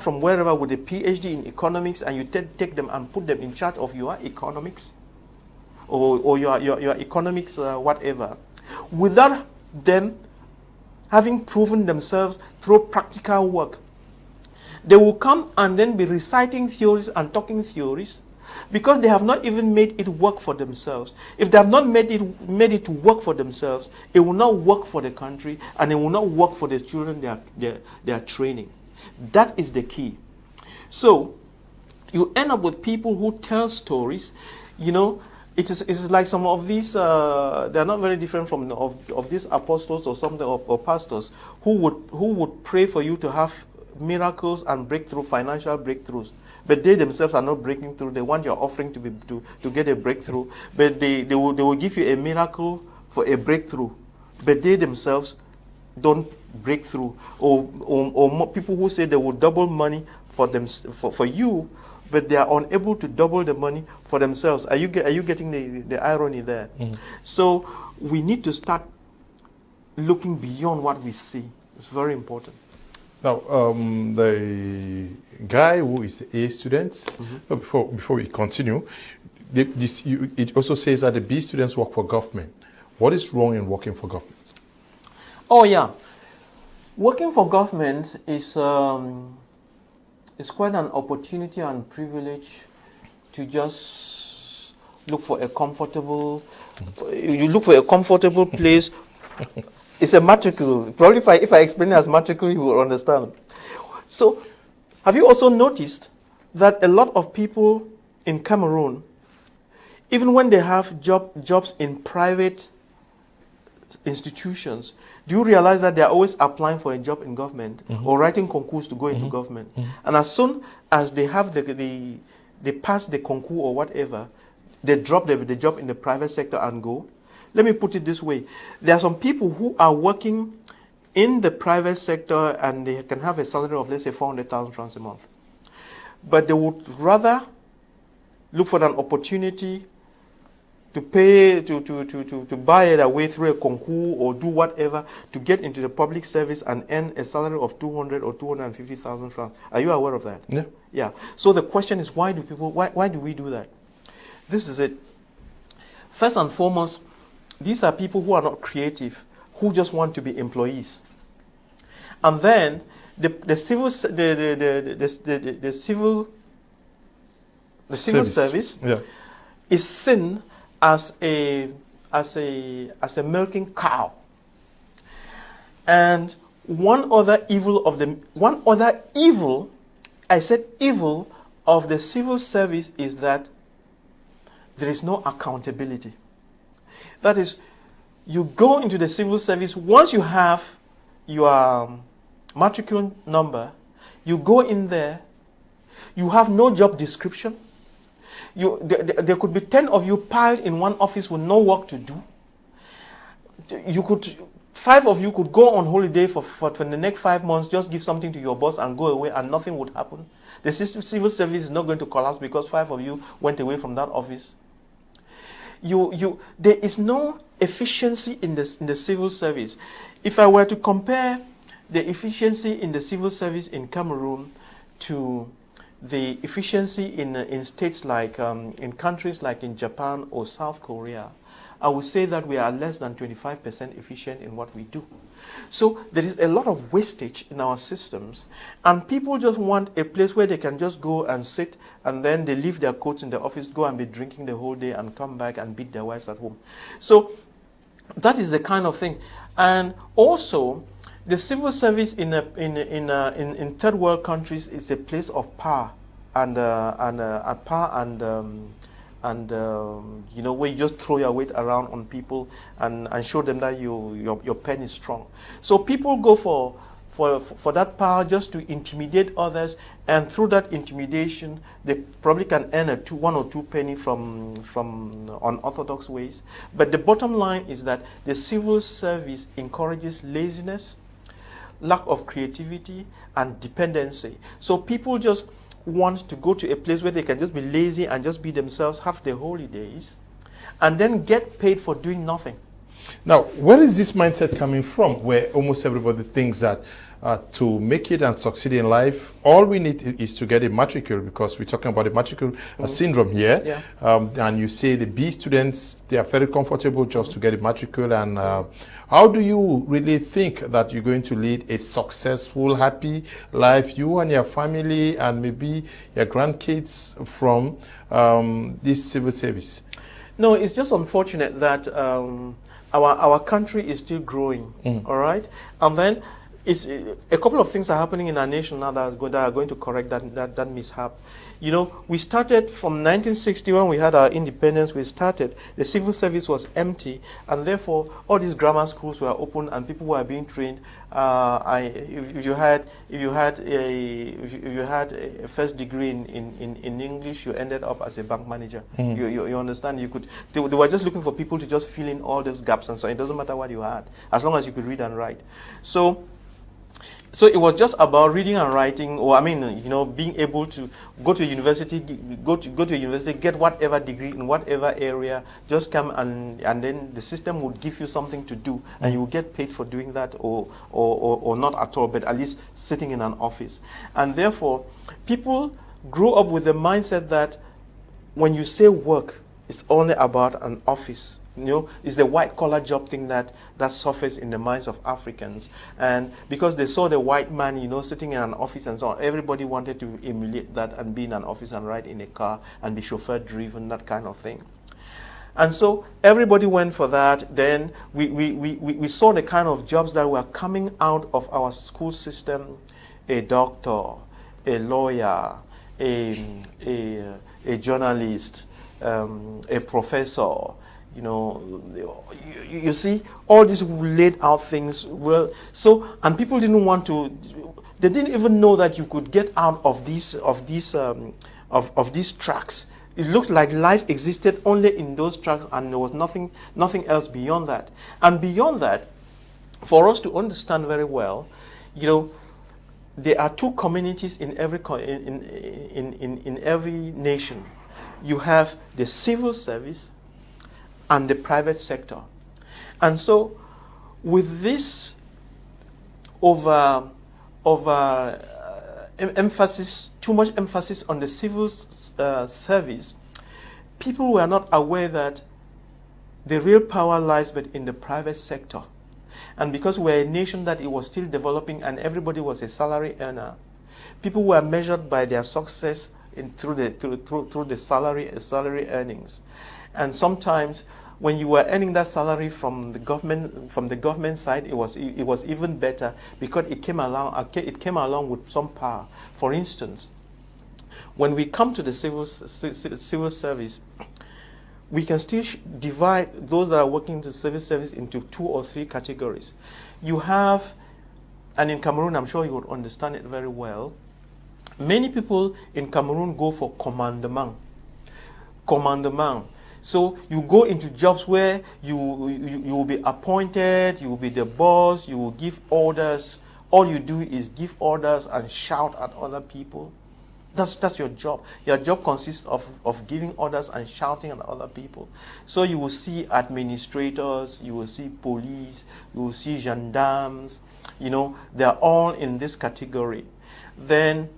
from wherever with a PhD in economics and you take them and put them in charge of your economics or your economics whatever, without them having proven themselves through practical work. They will come and then be reciting theories and talking theories because they have not even made it work for themselves. If they have not made it to work for themselves, it will not work for the country and it will not work for the children they are training. That is the key. So you end up with people who tell stories, you know. It's like some of these, they're not very different from of these apostles or something, or pastors who would pray for you to have miracles and breakthrough, financial breakthroughs. But they themselves are not breaking through. They want your offering to get a breakthrough. But they will give you a miracle for a breakthrough. But they themselves don't break through. Or more people who say they will double money for you, but they are unable to double the money for themselves. Are you getting the irony there? So we need to start looking beyond what we see. It's very important. Now, the guy who is the A student, before we continue, it also says that the B students work for government. What is wrong in working for government? Oh yeah, working for government is quite an opportunity and privilege to just look for a comfortable. You look for a comfortable place. It's a matricule. Probably if I explain it as matricule, you will understand. So, have you also noticed that a lot of people in Cameroon, even when they have jobs in private institutions, do you realize that they are always applying for a job in government or writing concours to go into government? And as soon as they have they pass the concours or whatever, they drop the job in the private sector and go. Let me put it this way. There are some people who are working in the private sector and they can have a salary of, let's say, 400,000 francs a month. But they would rather look for an opportunity to pay, to buy their way through a concours or do whatever to get into the public service and earn a salary of 200 or 250,000 francs. Are you aware of that? Yeah. Yeah. So the question is, why do we do that? This is it. First and foremost, these are people who are not creative, who just want to be employees. And then the civil service is seen as a milking cow. And one other evil of the civil service is that there is no accountability. That is, you go into the civil service, once you have your matricule number, you go in there, you have no job description. There could be 10 of you piled in one office with no work to do. 5 of you could go on holiday for the next 5 months, just give something to your boss and go away and nothing would happen. The civil service is not going to collapse because 5 of you went away from that office. There is no efficiency in the civil service. If I were to compare the efficiency in the civil service in Cameroon to the efficiency in states like in countries like in Japan or South Korea, I would say that we are less than 25% efficient in what we do. So there is a lot of wastage in our systems, and people just want a place where they can just go and sit, and then they leave their coats in the office, go and be drinking the whole day, and come back and beat their wives at home. So that is the kind of thing. And also, the civil service in third world countries is a place of power and you know, where you just throw your weight around on people and show them that your pen is strong. So people go for that power just to intimidate others, and through that intimidation, they probably can earn one or two penny from unorthodox ways. But the bottom line is that the civil service encourages laziness, lack of creativity, and dependency. So people just want to go to a place where they can just be lazy and just be themselves, have their holidays, and then get paid for doing nothing. Now, where is this mindset coming from, where almost everybody thinks that to make it and succeed in life, all we need is to get a matricule, because we're talking about the matricule syndrome here. Yeah. And you say the B students, they are very comfortable just to get a matricule. And how do you really think that you're going to lead a successful, happy life, you and your family and maybe your grandkids, from this civil service? No, it's just unfortunate that our country is still growing, all right? And then it's, a couple of things are happening in our nation now that are going to correct that mishap. You know, we started from 1960 when we had our independence. We started, the civil service was empty, and therefore all these grammar schools were open and people were being trained. If you had a first degree in English, you ended up as a bank manager. You understand? They were just looking for people to just fill in all those gaps, and so it doesn't matter what you had, as long as you could read and write. So it was just about reading and writing, or you know, being able to go to a university, get whatever degree in whatever area, just come and then the system would give you something to do, and you would get paid for doing that, or not at all, but at least sitting in an office. And therefore, people grew up with the mindset that when you say work, it's only about an office. You know, it's the white-collar job thing that surfaced in the minds of Africans. And because they saw the white man, you know, sitting in an office and so on, everybody wanted to emulate that and be in an office and ride in a car and be chauffeur-driven, that kind of thing. And so everybody went for that. Then we saw the kind of jobs that were coming out of our school system: a doctor, a lawyer, a journalist, a professor. You know, you see, all these laid out things. Well, so, and people didn't want to. They didn't even know that you could get out of these tracks. It looks like life existed only in those tracks, and there was nothing else beyond that. And beyond that, for us to understand very well, you know, there are two communities in every in every nation. You have the civil service and the private sector. And so with this emphasis, too much emphasis on the civil service, people were not aware that the real power lies but in the private sector. And because we're a nation that it was still developing and everybody was a salary earner, people were measured by their success through the salary earnings. And sometimes, when you were earning that salary from the government side, it was even better because it came along with some power. For instance, when we come to the civil service, we can still divide those that are working in the civil service into 2 or 3 categories. You have, and in Cameroon, I'm sure you would understand it very well. Many people in Cameroon go for commandement. So you go into jobs where you will be appointed, you will be the boss, you will give orders. All you do is give orders and shout at other people. That's your job. Your job consists of giving orders and shouting at other people. So you will see administrators, you will see police, you will see gendarmes, you know, they're all in this category. Then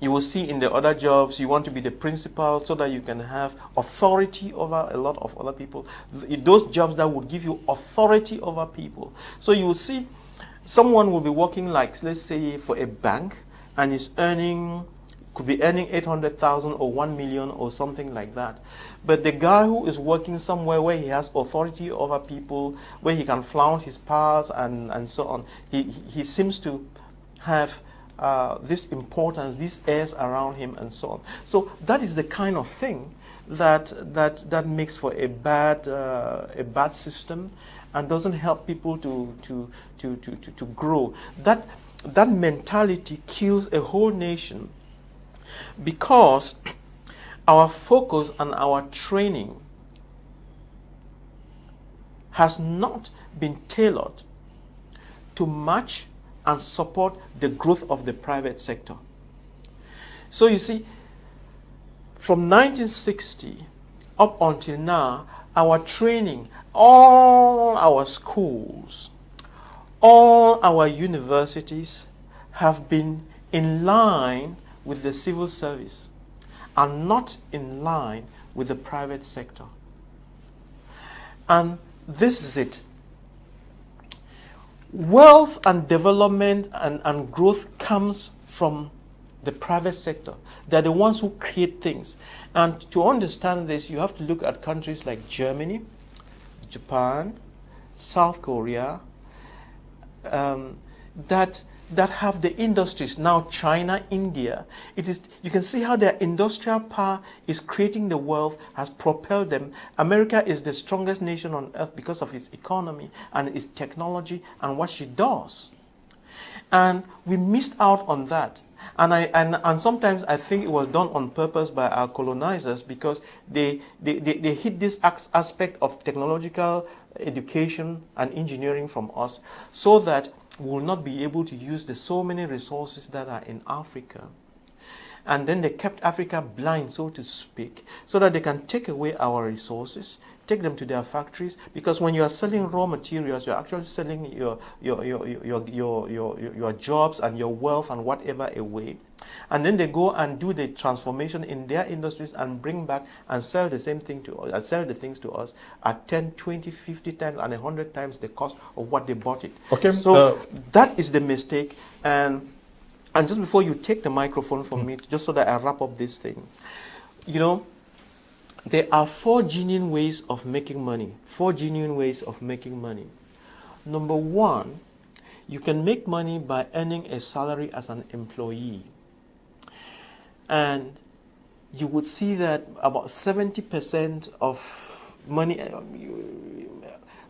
You will see in the other jobs, you want to be the principal so that you can have authority over a lot of other people. Those jobs that would give you authority over people. So you will see someone will be working like, let's say, for a bank, and is earning, could be earning 800,000 or 1 million or something like that. But the guy who is working somewhere where he has authority over people, where he can flaunt his powers and so on, he seems to have this importance, these airs around him and so on. So that is the kind of thing that makes for a bad system and doesn't help people to grow. That mentality kills a whole nation, because our focus and our training has not been tailored to match and support the growth of the private sector. So you see, from 1960 up until now, our training, all our schools, all our universities have been in line with the civil service and not in line with the private sector. And this is it. Wealth and development and growth comes from the private sector. They're the ones who create things. And to understand this, you have to look at countries like Germany, Japan, South Korea, that have the industries. Now China, India, you can see how their industrial power is creating the wealth, has propelled them. America is the strongest nation on earth because of its economy and its technology and what she does. And we missed out on that. And sometimes I think it was done on purpose by our colonizers, because they hid this aspect of technological education and engineering from us, so that we will not be able to use the so many resources that are in Africa. And then they kept Africa blind, so to speak, so that they can take away our resources, take them to their factories, because when you are selling raw materials, you're actually selling your jobs and your wealth and whatever away. And then they go and do the transformation in their industries and bring back and sell the same thing to us, sell the things to us at 10, 20, 50 times and 100 times the cost of what they bought it. Okay. So that is the mistake. And just before you take the microphone from me, just so that I wrap up this thing, you know, there are 4 genuine ways of making money. 4 genuine ways of making money. Number 1, you can make money by earning a salary as an employee. And you would see that about 70% of money,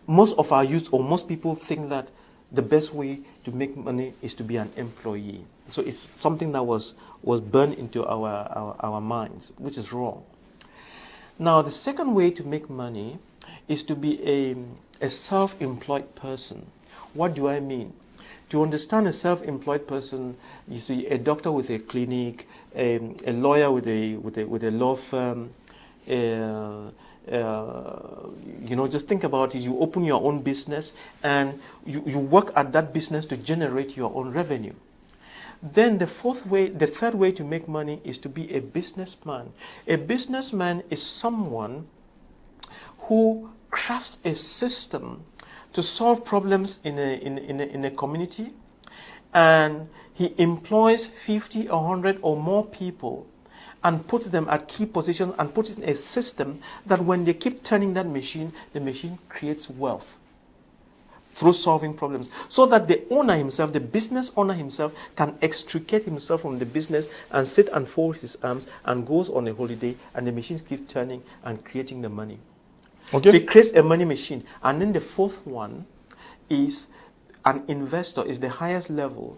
most of our youth or most people think that the best way to make money is to be an employee. So it's something that was burned into our minds, which is wrong. Now, the second way to make money is to be a self-employed person. What do I mean? To understand a self-employed person, you see a doctor with a clinic, a lawyer with a law firm. You know, just think about it. You open your own business and you work at that business to generate your own revenue. Then the third way to make money is to be a businessman. A businessman is someone who crafts a system to solve problems in a community, and he employs 50 or 100 or more people and puts them at key positions and puts in a system that when they keep turning that machine, the machine creates wealth through solving problems, so that the owner himself, the business owner himself, can extricate himself from the business and sit and fold his arms and goes on a holiday, and the machines keep turning and creating the money. Okay. So he creates a money machine. And then the fourth one is an investor, is the highest level.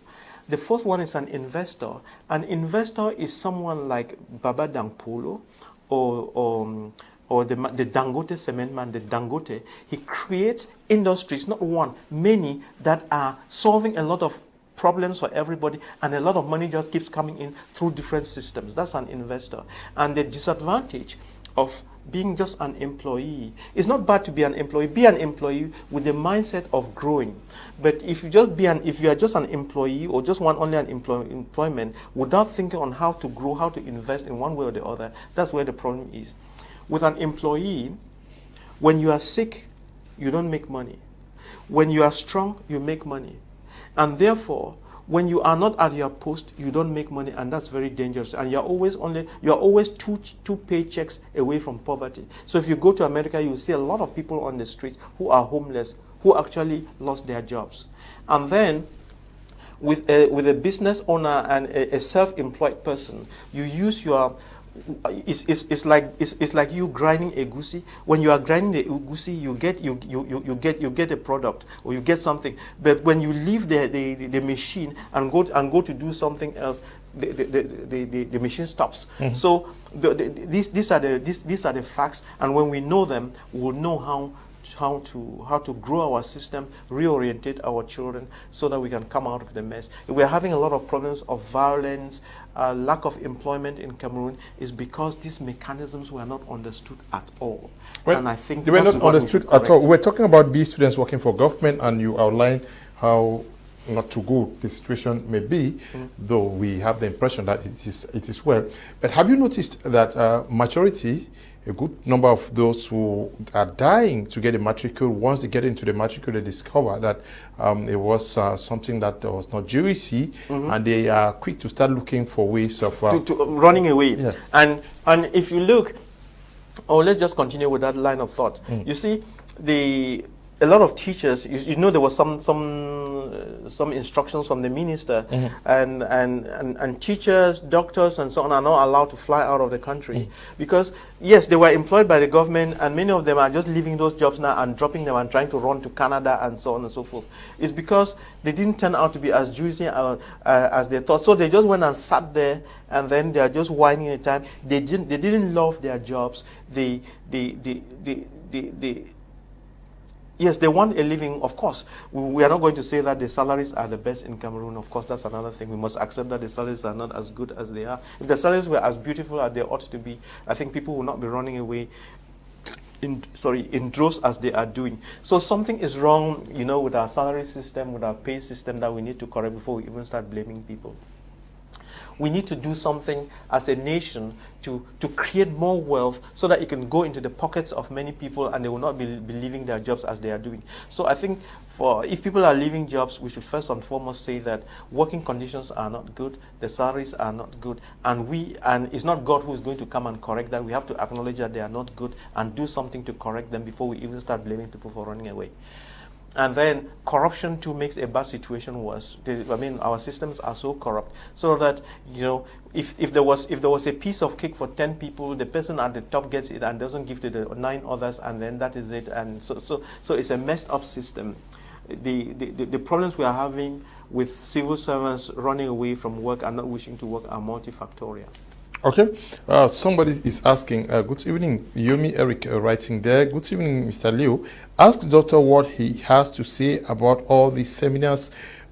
The fourth one is an investor. An investor is someone like Baba Dangpolo or the Dangote cement man, the Dangote. He creates industries, not one, many, that are solving a lot of problems for everybody, and a lot of money just keeps coming in through different systems. That's an investor. And the disadvantage of being just an employee. It's not bad to be an employee. Be an employee with the mindset of growing. But if you are just an employee or just want only an employment without thinking on how to grow, how to invest in one way or the other, that's where the problem is. With an employee, when you are sick, you don't make money. When you are strong, you make money. And therefore, when you are not at your post, you don't make money, and that's very dangerous. And you're always two paychecks away from poverty. So if you go to America, you see a lot of people on the street who are homeless, who actually lost their jobs. And then with a business owner and a self-employed person, you use your it's like you grinding egusi. When you are grinding the egusi, you get a product or you get something. But when you leave the machine and go to do something else, the machine stops. Mm-hmm. So these are the facts, and when we know them, we'll know how to grow our system, reorientate our children so that we can come out of the mess. If we're having a lot of problems of violence, lack of employment in Cameroon, is because these mechanisms were not understood at all. Well, and I think they were not understood at all. We're talking about B students working for government, and you outlined how not too good the situation may be, though we have the impression that it is well. But have you noticed that majority, a good number of those who are dying to get a matricule, once they get into the matricule, they discover that it was something that was not juicy, and they are quick to start looking for ways of running away. Yeah. And if you look, let's just continue with that line of thought. You see, a lot of teachers, you know, there was some instructions from the minister, and teachers, doctors, and so on are not allowed to fly out of the country because, yes, they were employed by the government, and many of them are just leaving those jobs now and dropping them and trying to run to Canada and so on and so forth. It's because they didn't turn out to be as juicy as they thought. So they just went and sat there, and then they are just whining the time. They didn't love their jobs. Yes, they want a living, of course. We are not going to say that the salaries are the best in Cameroon. Of course, that's another thing. We must accept that the salaries are not as good as they are. If the salaries were as beautiful as they ought to be, I think people will not be running away in droves as they are doing. So something is wrong, you know, with our salary system, with our pay system that we need to correct before we even start blaming people. We need to do something as a nation to create more wealth so that it can go into the pockets of many people and they will not be leaving their jobs as they are doing. So I think if people are leaving jobs, we should first and foremost say that working conditions are not good, the salaries are not good, and it's not God who is going to come and correct that. We have to acknowledge that they are not good and do something to correct them before we even start blaming people for running away. And then corruption too makes a bad situation worse. Our systems are so corrupt, so that, you know, if there was a piece of cake for 10 people, the person at the top gets it and doesn't give to the 9 others, and then that is it. And so it's a messed up system. The problems we are having with civil servants running away from work and not wishing to work are multifactorial. Okay, somebody is asking, good evening, Yomi Eric writing there. Good evening, Mr. Liu. Ask the doctor what he has to say about all these seminars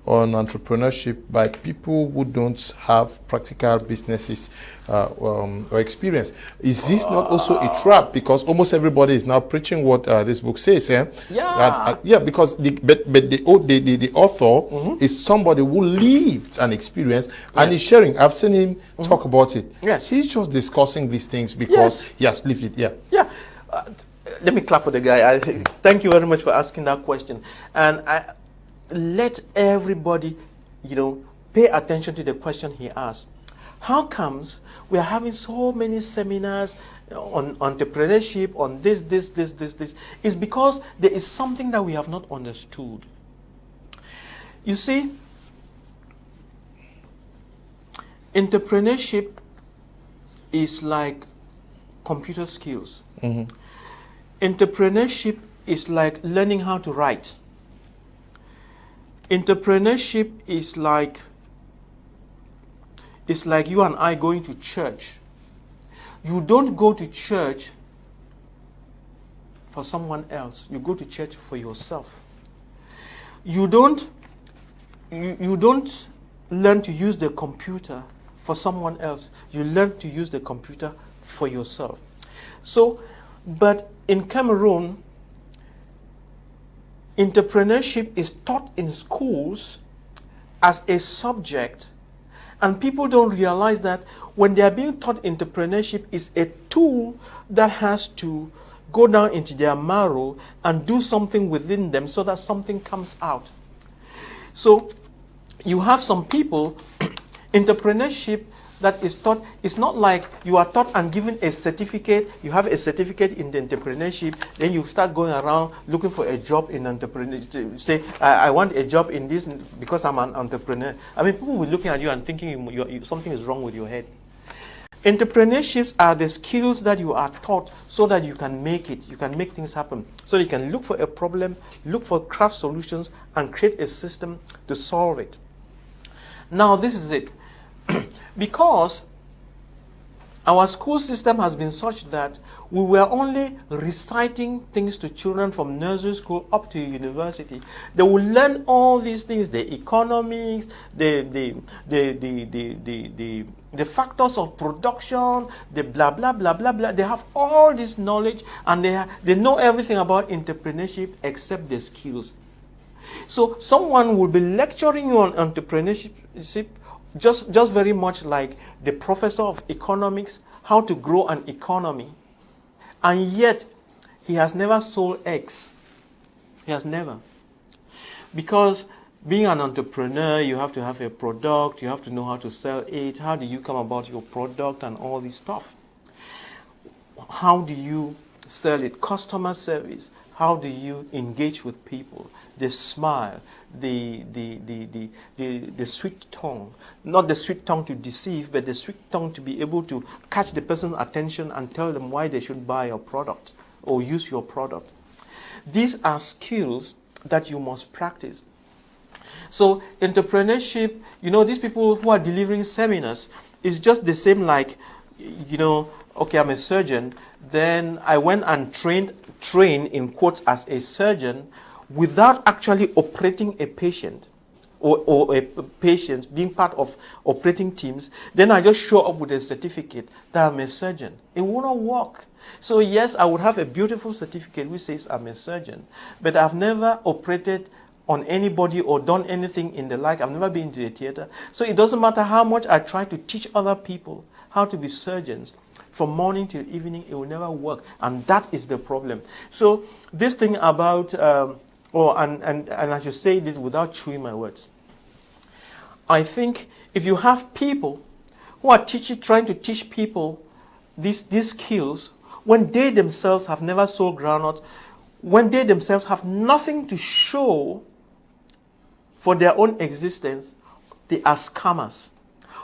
on entrepreneurship by people who don't have practical businesses or experience. Is this not also a trap? Because almost everybody is now preaching what this book says. Yeah. Because the author is somebody who lived an experience and is sharing. I've seen him talk about it. Yes. He's just discussing these things because he has lived it. Yeah. Let me clap for the guy. Thank you very much for asking that question. And let everybody, you know, pay attention to the question he asked. How comes we are having so many seminars on entrepreneurship, on this? It's because there is something that we have not understood. You see, entrepreneurship is like computer skills. Entrepreneurship is like learning how to write. Entrepreneurship is like you and I going to church. You don't go to church for someone else. You go to church for yourself. You don't learn to use the computer for someone else. You learn to use the computer for yourself. So But in Cameroon, entrepreneurship is taught in schools as a subject, and people don't realize that when they are being taught entrepreneurship is a tool that has to go down into their marrow and do something within them so that something comes out. So you have some people, entrepreneurship that is taught, it's not like you are taught and given a certificate, you have a certificate in the entrepreneurship, then you start going around looking for a job in entrepreneurship. Say, I want a job in this because I'm an entrepreneur. I mean, people will be looking at you and thinking something is wrong with your head. Entrepreneurships are the skills that you are taught so that you can make it, you can make things happen. So you can look for a problem, look for craft solutions, and create a system to solve it. Now, this is it. Because our school system has been such that we were only reciting things to children from nursery school up to university. They will learn all these things, the economics, the factors of production, the blah, blah, blah, blah, blah. They have all this knowledge, and they know everything about entrepreneurship except the skills. So someone will be lecturing you on entrepreneurship just very much like the professor of economics, how to grow an economy. And yet, he has never sold eggs. He has never. Because being an entrepreneur, you have to have a product, you have to know how to sell it, how do you come about your product and all this stuff. How do you sell it? Customer service. How do you engage with people? The smile, the sweet tongue. Not the sweet tongue to deceive, but the sweet tongue to be able to catch the person's attention and tell them why they should buy your product or use your product. These are skills that you must practice. So entrepreneurship, these people who are delivering seminars is just the same like, okay, I'm a surgeon, then I went and trained in quotes as a surgeon without actually operating a patient or a patient, being part of operating teams. Then I just show up with a certificate that I'm a surgeon. It will not work. So yes, I would have a beautiful certificate which says I'm a surgeon, but I've never operated on anybody or done anything in the like. I've never been to a theater. So it doesn't matter how much I try to teach other people how to be surgeons. From morning till evening, it will never work. And that is the problem. So this thing about, and I should say this without chewing my words. I think if you have people who are trying to teach people these skills, when they themselves have never sold groundnut, when they themselves have nothing to show for their own existence, they are scammers.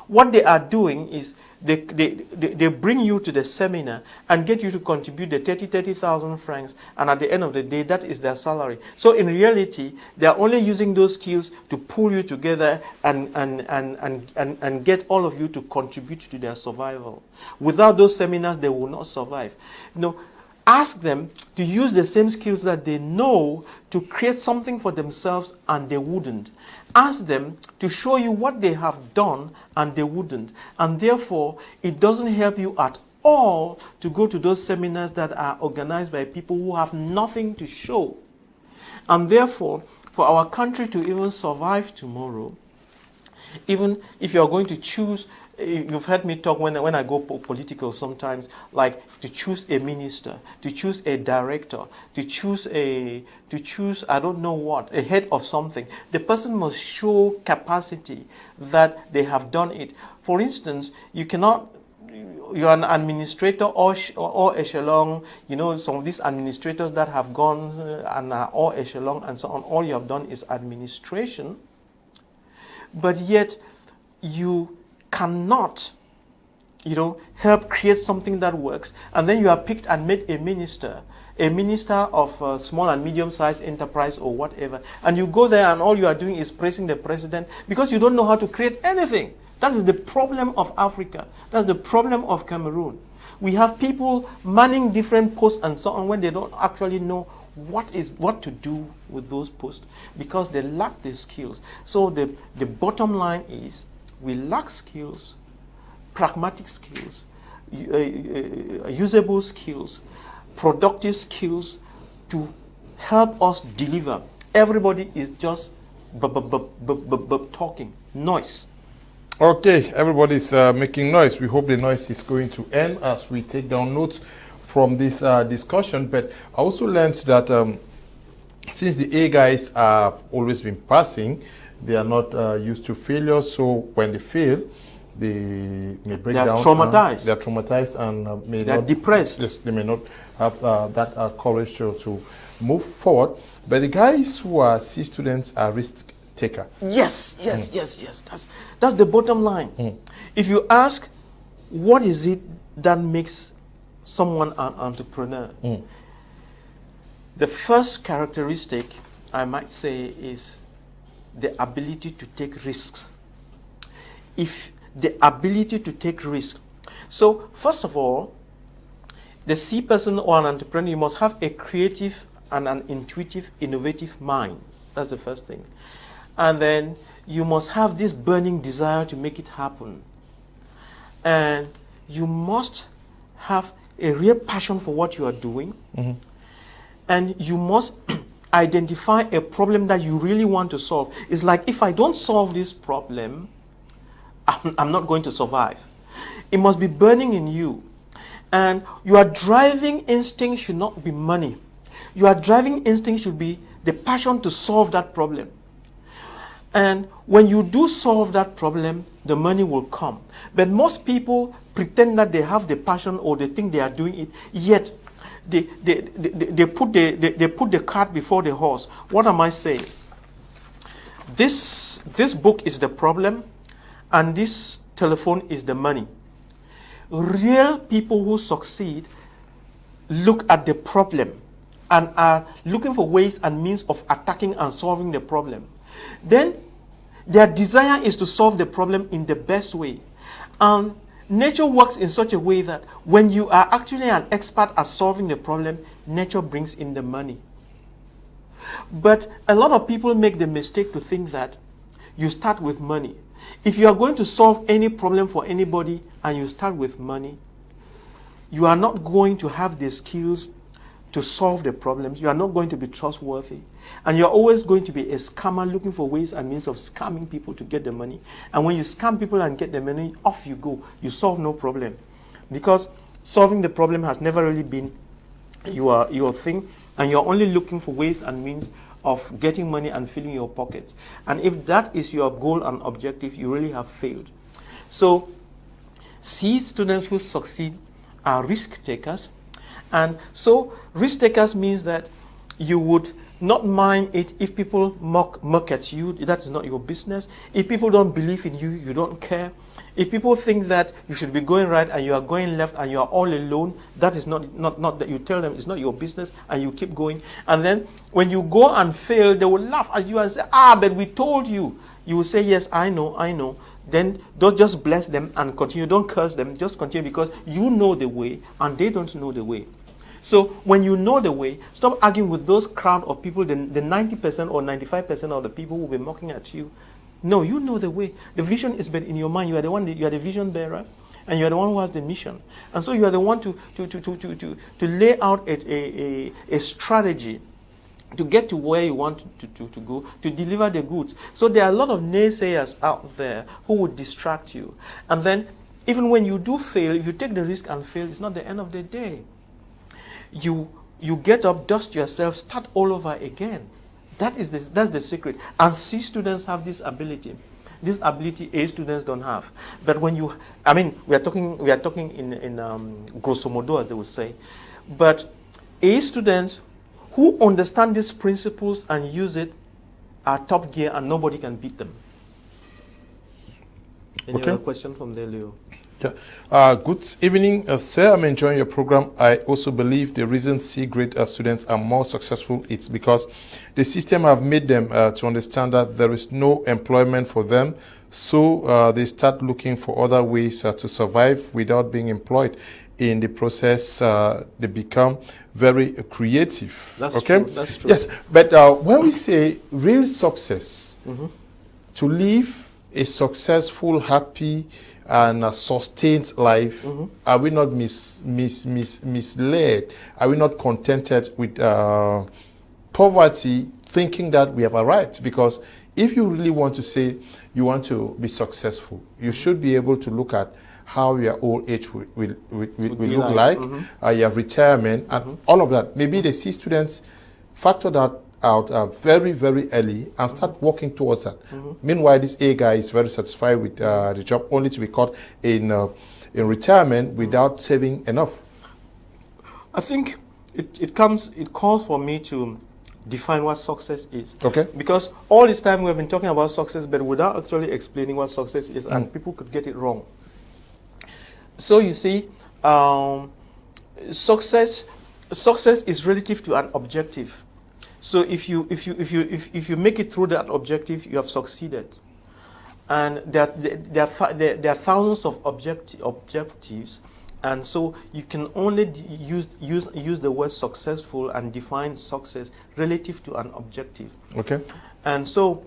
What they are doing is they bring you to the seminar and get you to contribute the 30,000 francs, and at the end of the day, that is their salary. So in reality, they are only using those skills to pull you together and get all of you to contribute to their survival. Without those seminars, they will not survive. Ask them to use the same skills that they know to create something for themselves, and they wouldn't. Ask them to show you what they have done, and they wouldn't. And therefore, it doesn't help you at all to go to those seminars that are organized by people who have nothing to show. And therefore, for our country to even survive tomorrow, even if you're going to choose, you've heard me talk when I go political sometimes, like to choose a minister, to choose a director, to choose I don't know what, a head of something. The person must show capacity that they have done it. For instance, you're an administrator or echelon, some of these administrators that have gone and are all echelon and so on, all you have done is administration, but yet you cannot, help create something that works, and then you are picked and made a minister of small and medium-sized enterprise or whatever, and you go there and all you are doing is praising the president because you don't know how to create anything. That is the problem of Africa. That's the problem of Cameroon. We have people manning different posts and so on when they don't actually know what to do with those posts because they lack the skills. So the bottom line is we lack skills, pragmatic skills, usable skills, productive skills to help us deliver. Everybody is just talking, noise. Okay, everybody's making noise. We hope the noise is going to end as we take down notes from this discussion. But I also learned that since the A guys have always been passing, they are not used to failure. So when they fail, they may break down. They are traumatized. They are traumatized and may They are not depressed. Yes, they may not have that courage to move forward. But the guys who are C students are risk taker. Yes. That's the bottom line. If you ask, what is it that makes someone an entrepreneur? The first characteristic, I might say, is the ability to take risks. If the ability to take risks. So, first of all, the C person or an entrepreneur, you must have a creative and an intuitive, innovative mind. That's the first thing. And then you must have this burning desire to make it happen. And you must have a real passion for what you are doing. And you must identify a problem that you really want to solve. It's like, if I don't solve this problem, I'm not going to survive. It must be burning in you. And your driving instinct should not be money. Your driving instinct should be the passion to solve that problem. And when you do solve that problem, the money will come. But most people pretend that they have the passion or they think they are doing it, yet they put the cart before the horse. What am I saying? This book is the problem, and this telephone is the money. Real people who succeed look at the problem and are looking for ways and means of attacking and solving the problem. Then their desire is to solve the problem in the best way. And nature works in such a way that when you are actually an expert at solving the problem, nature brings in the money. But a lot of people make the mistake to think that you start with money. If you are going to solve any problem for anybody and you start with money, you are not going to have the skills to solve the problems. You are not going to be trustworthy. And you're always going to be a scammer looking for ways and means of scamming people to get the money. And when you scam people and get the money, off you go. You solve no problem. Because solving the problem has never really been your thing. And you're only looking for ways and means of getting money and filling your pockets. And if that is your goal and objective, you really have failed. So, C students who succeed are risk takers. And so, risk takers means that you would not mind it if people mock at you. That is not your business. If people don't believe in you, you don't care. If people think that you should be going right and you are going left and you are all alone, that is not that. You tell them it's not your business and you keep going. And then when you go and fail, they will laugh at you and say, but we told you. You will say, yes, I know. Then don't just bless them and continue. Don't curse them. Just continue, because you know the way and they don't know the way. So when you know the way, stop arguing with those crowd of people, the 90% or 95% of the people who will be mocking at you. No, you know the way. The vision is in your mind. You are the one. You are the vision bearer, and you are the one who has the mission. And so you are the one to lay out a strategy to get to where you want to go, to deliver the goods. So there are a lot of naysayers out there who would distract you. And then even when you do fail, if you take the risk and fail, it's not the end of the day. You get up, dust yourself, start all over again. That's the secret. And C students have this ability. This ability A students don't have. But when we are talking in grosso modo, as they would say. But A students who understand these principles and use it are top gear, and nobody can beat them. Any other question from there, Leo? Yeah. Good evening, sir. I'm enjoying your program. I also believe the reason C grade students are more successful is because the system have made them to understand that there is no employment for them. So they start looking for other ways to survive without being employed. In the process, they become very creative. That's true. That's true. Yes, but when we say real success, to live a successful, happy, and a sustained life, are we not misled? Are we not contented with poverty, thinking that we have arrived? Because if you really want to say you want to be successful, you should be able to look at how your old age will look like, your retirement, and all of that. Maybe they see students factor that out very, very early and start working towards that. Meanwhile, this A guy is very satisfied with the job, only to be caught in retirement without saving enough. I think it calls for me to define what success is. Okay. Because all this time we have been talking about success, but without actually explaining what success is, and people could get it wrong. So you see, success is relative to an objective. So if you make it through that objective, you have succeeded. And there are thousands of objectives, and so you can only use the word successful and define success relative to an objective. Okay. And so,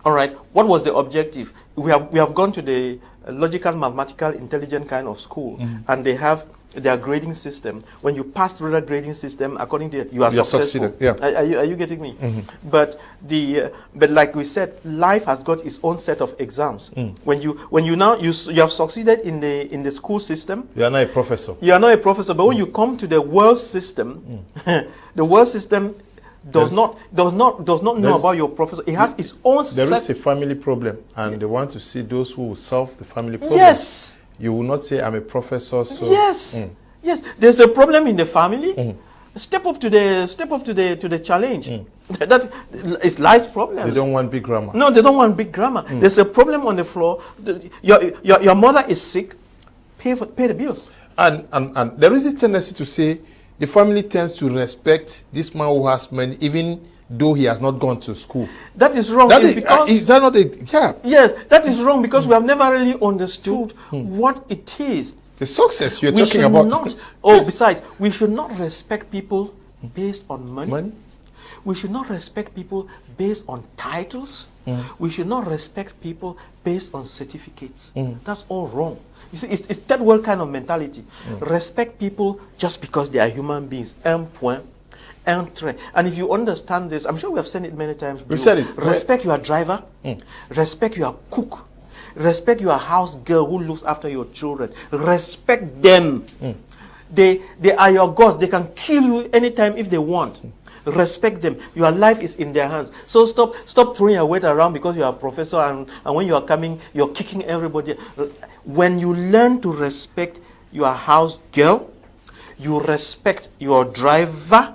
all right, what was the objective? We have gone to the logical, mathematical, intelligent kind of school, and they have their grading system. When you pass through that grading system, according to you are successful. Yeah. Are you getting me? But like we said, life has got its own set of exams. When you have succeeded in the school system, you are not a professor. You are not a professor. But when you come to the world system, the world system does not know about your professor. It has its own set. There is a family problem, and they want to see those who will solve the family problem. Yes. You will not say I'm a professor. So yes, yes. There's a problem in the family. Step up to the challenge. That is life's problem. They don't want big grammar. No, they don't want big grammar. There's a problem on the floor. Your mother is sick. Pay the bills. And there is this tendency to say the family tends to respect this man who has money, even though he has not gone to school. That is wrong. Because is that not a, yeah? Yes, that is wrong because we have never really understood what it is. The success you're talking about. Besides, we should not respect people based on money. We should not respect people based on titles. We should not respect people based on certificates. That's all wrong. You see, it's that world kind of mentality. Respect people just because they are human beings. Un point. And if you understand this, I'm sure we have said it many times. We've said it. Respect your driver. Respect your cook. Respect your house girl who looks after your children. Respect them. They are your gods. They can kill you anytime if they want. Respect them. Your life is in their hands. So stop throwing your weight around because you are a professor and when you are coming, you're kicking everybody. When you learn to respect your house girl, you respect your driver,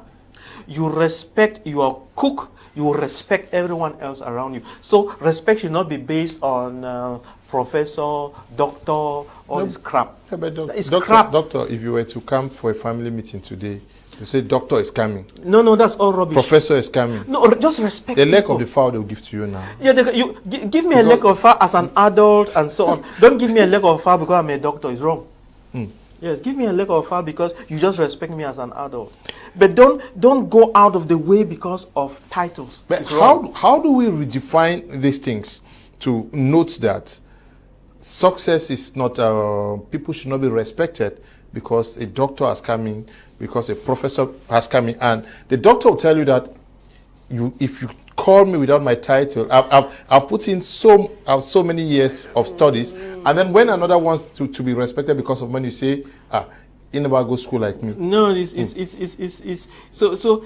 you respect your cook, you respect everyone else around you. So respect should not be based on professor, doctor, all this crap. Yeah, but it's crap. Doctor, if you were to come for a family meeting today, you say doctor is coming. No, that's all rubbish. Professor is coming. No, just respect the leg people. of the fowl they will give to you now. Yeah, give me a leg of fowl as an adult and so on. Don't give me a leg of fowl because I'm a doctor. It's wrong. Yes, give me a leg of fowl because you just respect me as an adult. But don't go out of the way because of titles. But how do we redefine these things to note that success is not, people should not be respected because a doctor has come in, because a professor has come in, and the doctor will tell you that if you call me without my title, I've put in so many years of studies, and then when another wants to be respected because of money, you say, you never go to school like me. No, so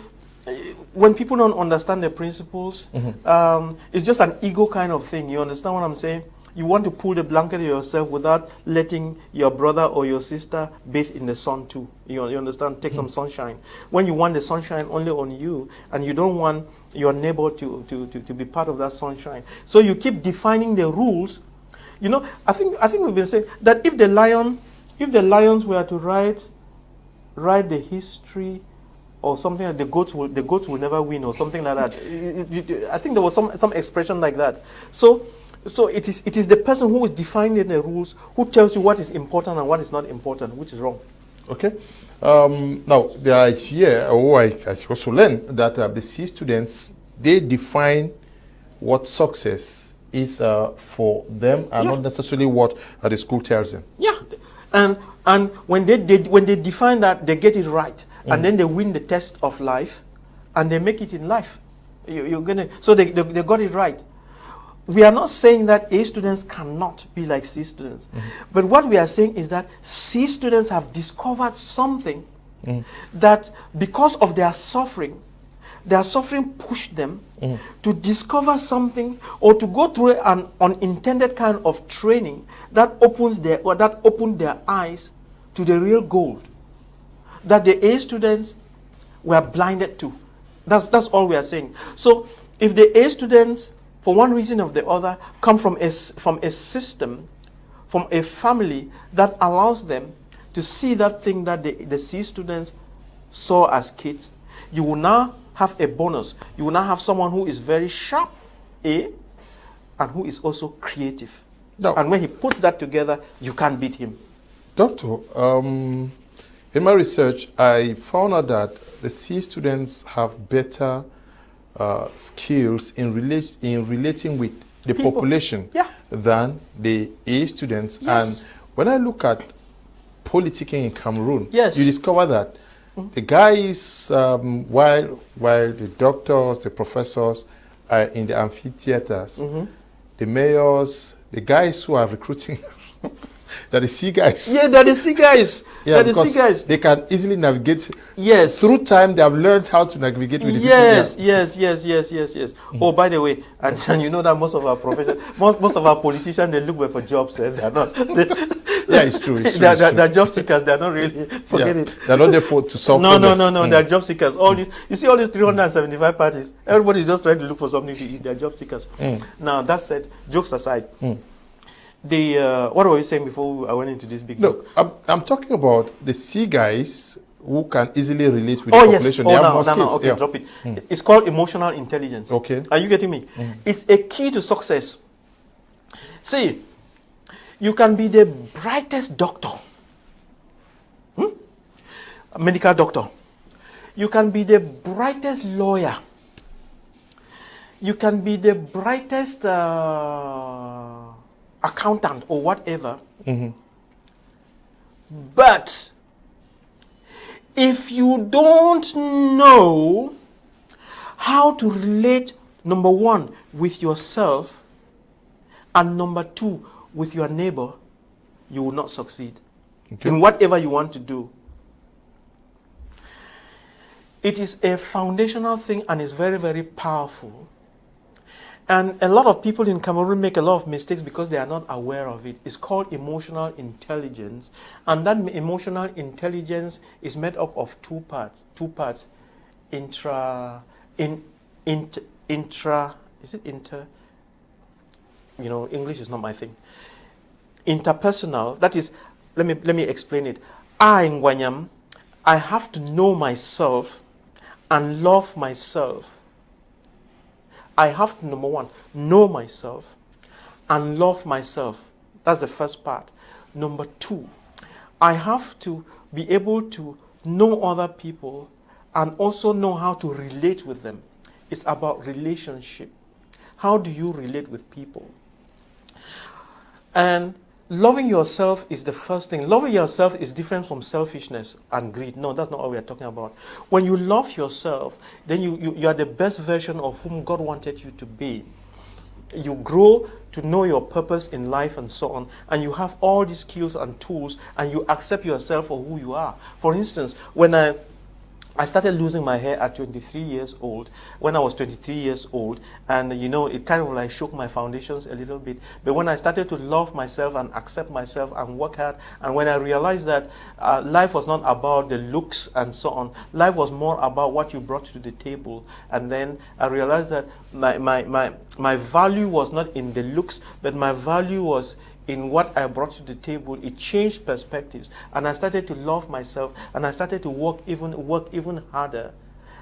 when people don't understand the principles, it's just an ego kind of thing. You understand what I'm saying? You want to pull the blanket yourself without letting your brother or your sister bathe in the sun too. You understand? Take some sunshine. When you want the sunshine only on you, and you don't want your neighbor to be part of that sunshine. So you keep defining the rules. You know, I think we've been saying that if the lions were to write the history or something like the goats will never win or something like that. I think there was some expression like that. So it is the person who is defining the rules who tells you what is important and what is not important, which is wrong. Okay. Now, there are here, I also learned that the C students, they define what success is for them and not necessarily what the school tells them. Yeah, and when they define that, they get it right, and then they win the test of life, and they make it in life. You're gonna, so they got it right. We are not saying that A students cannot be like C students, but what we are saying is that C students have discovered something that, because of their suffering pushed them to discover something, or to go through an unintended kind of training that opened their eyes to the real gold that the A students were blinded to. That's all we are saying. So if the A students, for one reason or the other, come from a system, from a family that allows them to see that thing that the C students saw as kids, you will now have a bonus. You will now have someone who is very sharp, A, and who is also creative. No. And when he puts that together, you can't beat him. Doctor, in my research, I found out that the C students have better skills in relating with the People. Population than the A students. Yes. And when I look at politicking in Cameroon, Yes. you discover that the guys, while the doctors, the professors are in the amphitheaters, the mayors, the guys who are recruiting, they're the C guys. Yeah, they're the C guys. Yeah, they're the C guys. they can easily navigate. Yes. Through time, they have learned how to navigate with the Yes, people. yes. Oh, by the way, and you know that most of our profession, most of our politicians, they look for jobs. They're not. Yeah, it's true. They're job seekers. They're not really. Forget it. They're not there to solve No. problems. They're job seekers. All these, you see, all these 375 parties. Everybody's just trying to look for something to eat. They're job seekers. Now that said, jokes aside, what were you saying before I went into this big? No, I'm talking about the C guys who can easily relate with the population. Yes. They have more skills. Okay, drop it. It's called emotional intelligence. Okay. Are you getting me? It's a key to success. See, you can be the brightest doctor, a medical doctor. You can be the brightest lawyer. You can be the brightest accountant or whatever. But if you don't know how to relate, number one, with yourself, and number two, with your neighbor, you will not succeed in whatever you want to do. It is a foundational thing, and it's very, very powerful. And a lot of people in Cameroon make a lot of mistakes because they are not aware of it. It's called emotional intelligence. And that emotional intelligence is made up of two parts. You know, English is not my thing. Interpersonal, that is, let me explain it. I have to know myself and love myself. I have to, number one, know myself and love myself. That's the first part. Number two, I have to be able to know other people and also know how to relate with them. It's about relationship. How do you relate with people? And loving yourself is the first thing. Loving yourself is different from selfishness and greed. No, that's not what we are talking about. When you love yourself, then you are the best version of whom God wanted you to be. You grow to know your purpose in life and so on, and you have all these skills and tools, and you accept yourself for who you are. For instance, when I started losing my hair at 23 years old, when I was 23 years old, and you know, it kind of like shook my foundations a little bit. But when I started to love myself and accept myself and work hard, and when I realized that life was not about the looks and so on, life was more about what you brought to the table. And then I realized that my value was not in the looks, but my value was in what I brought to the table. It changed perspectives, and I started to love myself, and I started to work even harder,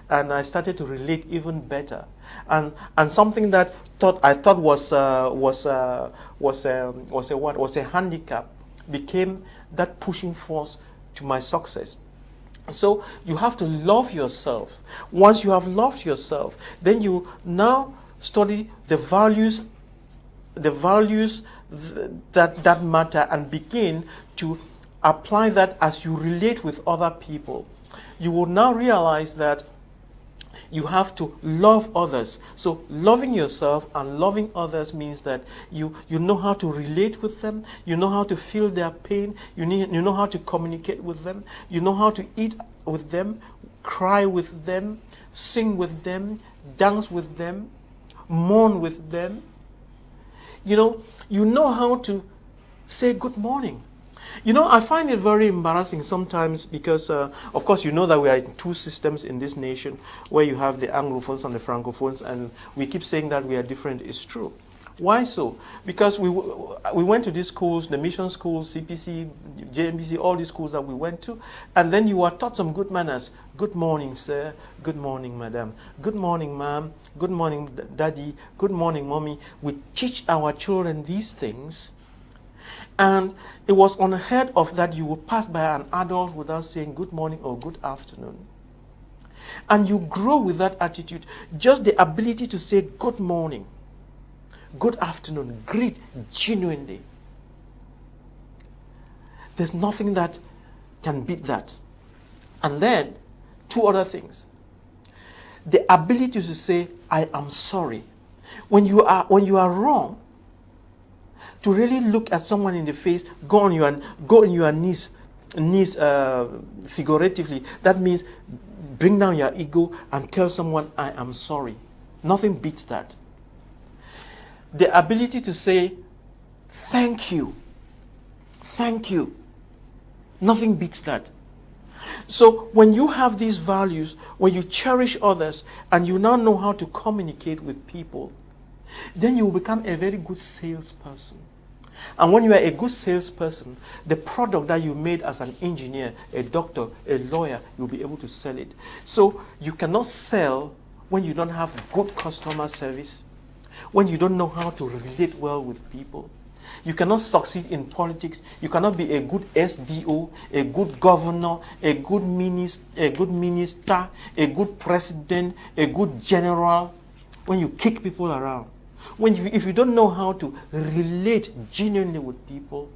and I started to relate even better. And something that I thought was a handicap became that pushing force to my success. So you have to love yourself. Once you have loved yourself, then you now study the values the values that matter and begin to apply that as you relate with other people, you will now realize that you have to love others. So loving yourself and loving others means that you know how to relate with them, you know how to feel their pain, you know how to communicate with them, you know how to eat with them, cry with them, sing with them, dance with them, mourn with them. You know how to say good morning. I find it very embarrassing sometimes because, of course, you know that we are in two systems in this nation where you have the Anglophones and the Francophones, and we keep saying that we are different. It's true. Why so? Because we went to these schools, the mission schools, CPC, JMBC, all these schools that we went to, and then you were taught some good manners. Good morning, sir. Good morning, madam. Good morning, ma'am. Good morning, daddy. Good morning, mommy. We teach our children these things. And it was unheard of that you would pass by an adult without saying good morning or good afternoon. And you grow with that attitude. Just the ability to say good morning, good afternoon, greet genuinely. There's nothing that can beat that. And then, two other things. The ability to say, I am sorry. When you are wrong, to really look at someone in the face, go on your knees figuratively. That means bring down your ego and tell someone, I am sorry. Nothing beats that. The ability to say, thank you. Thank you. Nothing beats that. So when you have these values, when you cherish others, and you now know how to communicate with people, then you will become a very good salesperson. And when you are a good salesperson, the product that you made as an engineer, a doctor, a lawyer, you'll be able to sell it. So you cannot sell when you don't have good customer service, when you don't know how to relate well with people. You cannot succeed in politics. You cannot be a good SDO, a good governor, a good minister, a good president, a good general, when you kick people around. If you don't know how to relate genuinely with people,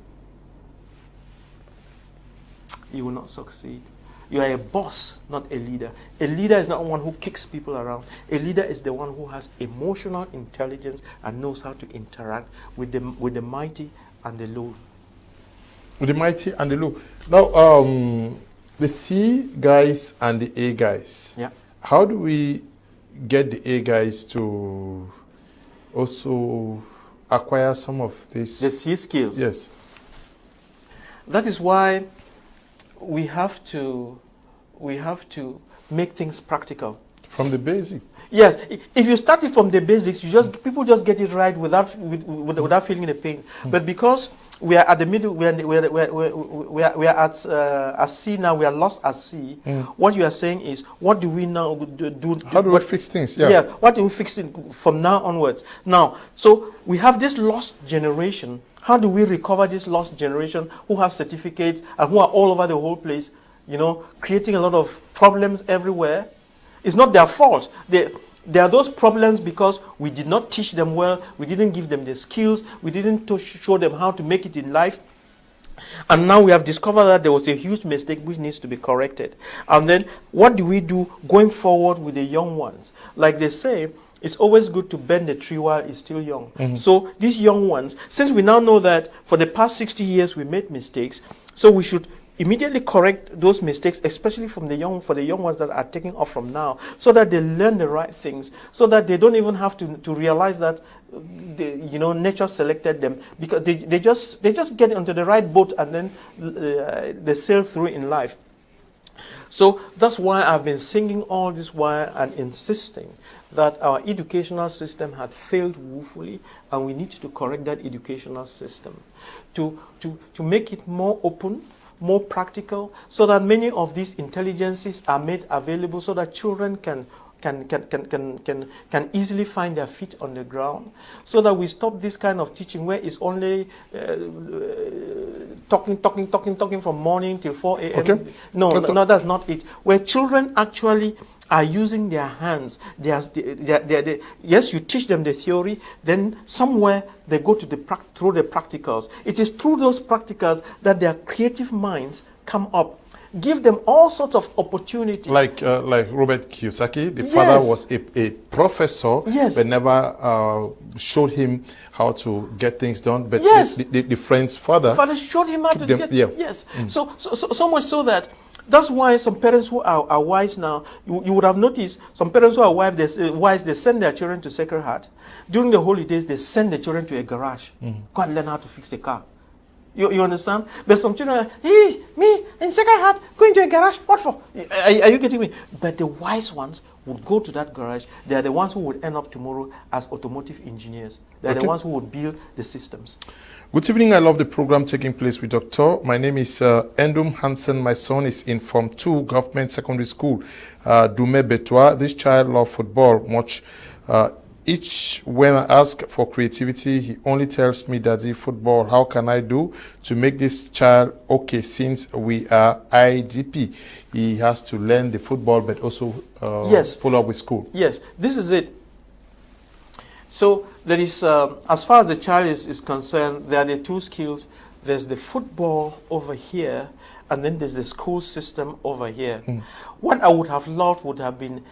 you will not succeed. You are a boss, not a leader. A leader is not one who kicks people around. A leader is the one who has emotional intelligence and knows how to interact with the mighty and the low. With the mighty and the low. Now, the C guys and the A guys. Yeah. How do we get the A guys to also acquire some of this? The C skills. Yes. That is why we have to make things practical. From the basic. Yes. If you start it from the basics, people just get it right without feeling the pain. But because we are at the middle, we are at C now. We are lost at C. What you are saying is, what do we now do? How do we fix things? Yeah. Yeah. What do we fix it from now onwards? Now, so we have this lost generation. How do we recover this lost generation who have certificates and who are all over the whole place, creating a lot of problems everywhere? It's not their fault. There are those problems because we did not teach them well, we didn't give them the skills, we didn't show them how to make it in life. And now we have discovered that there was a huge mistake which needs to be corrected. And then what do we do going forward with the young ones? Like they say, it's always good to bend the tree while it's still young. So these young ones, since we now know that for the past 60 years we made mistakes, so we should immediately correct those mistakes, especially for the young ones that are taking off from now, so that they learn the right things, so that they don't even have to realize that nature selected them, because they just get onto the right boat and then they sail through in life. So that's why I've been singing all this while and insisting that our educational system had failed woefully, and we need to correct that educational system to make it more open, more practical, so that many of these intelligences are made available, so that children can easily find their feet on the ground, so that we stop this kind of teaching where it's only talking from morning till 4 a.m. Okay. No, that's not it. Where children actually are using their hands. Yes, you teach them the theory, then somewhere they go to through the practicals. It is through those practicals that their creative minds come up. Give them all sorts of opportunities. Like Robert Kiyosaki, the father was a professor, but never showed him how to get things done. But the friend's father showed him how to get. Yes. So much so that that's why some parents who are wise now, you would have noticed some parents who are wise, they send their children to Sacred Heart. During the holidays, they send the children to a garage. Go and learn how to fix the car. You understand? But some children are, hey, me in Sacred Heart, going to a garage, what for? Are you getting me? But the wise ones would go to that garage. They are the ones who would end up tomorrow as automotive engineers. They are the ones who would build the systems. Good evening. I love the program taking place with Dr. My name is Endum Hansen. My son is in Form 2 Government Secondary School, Dume Betois. This child loves football much. When I ask for creativity, he only tells me, Daddy, football, how can I do to make this child okay? Since we are IDP, he has to learn the football, but also follow up with school. Yes, this is it. So there is, as far as the child is concerned, there are the two skills. There's the football over here, and then there's the school system over here. What I would have loved would have been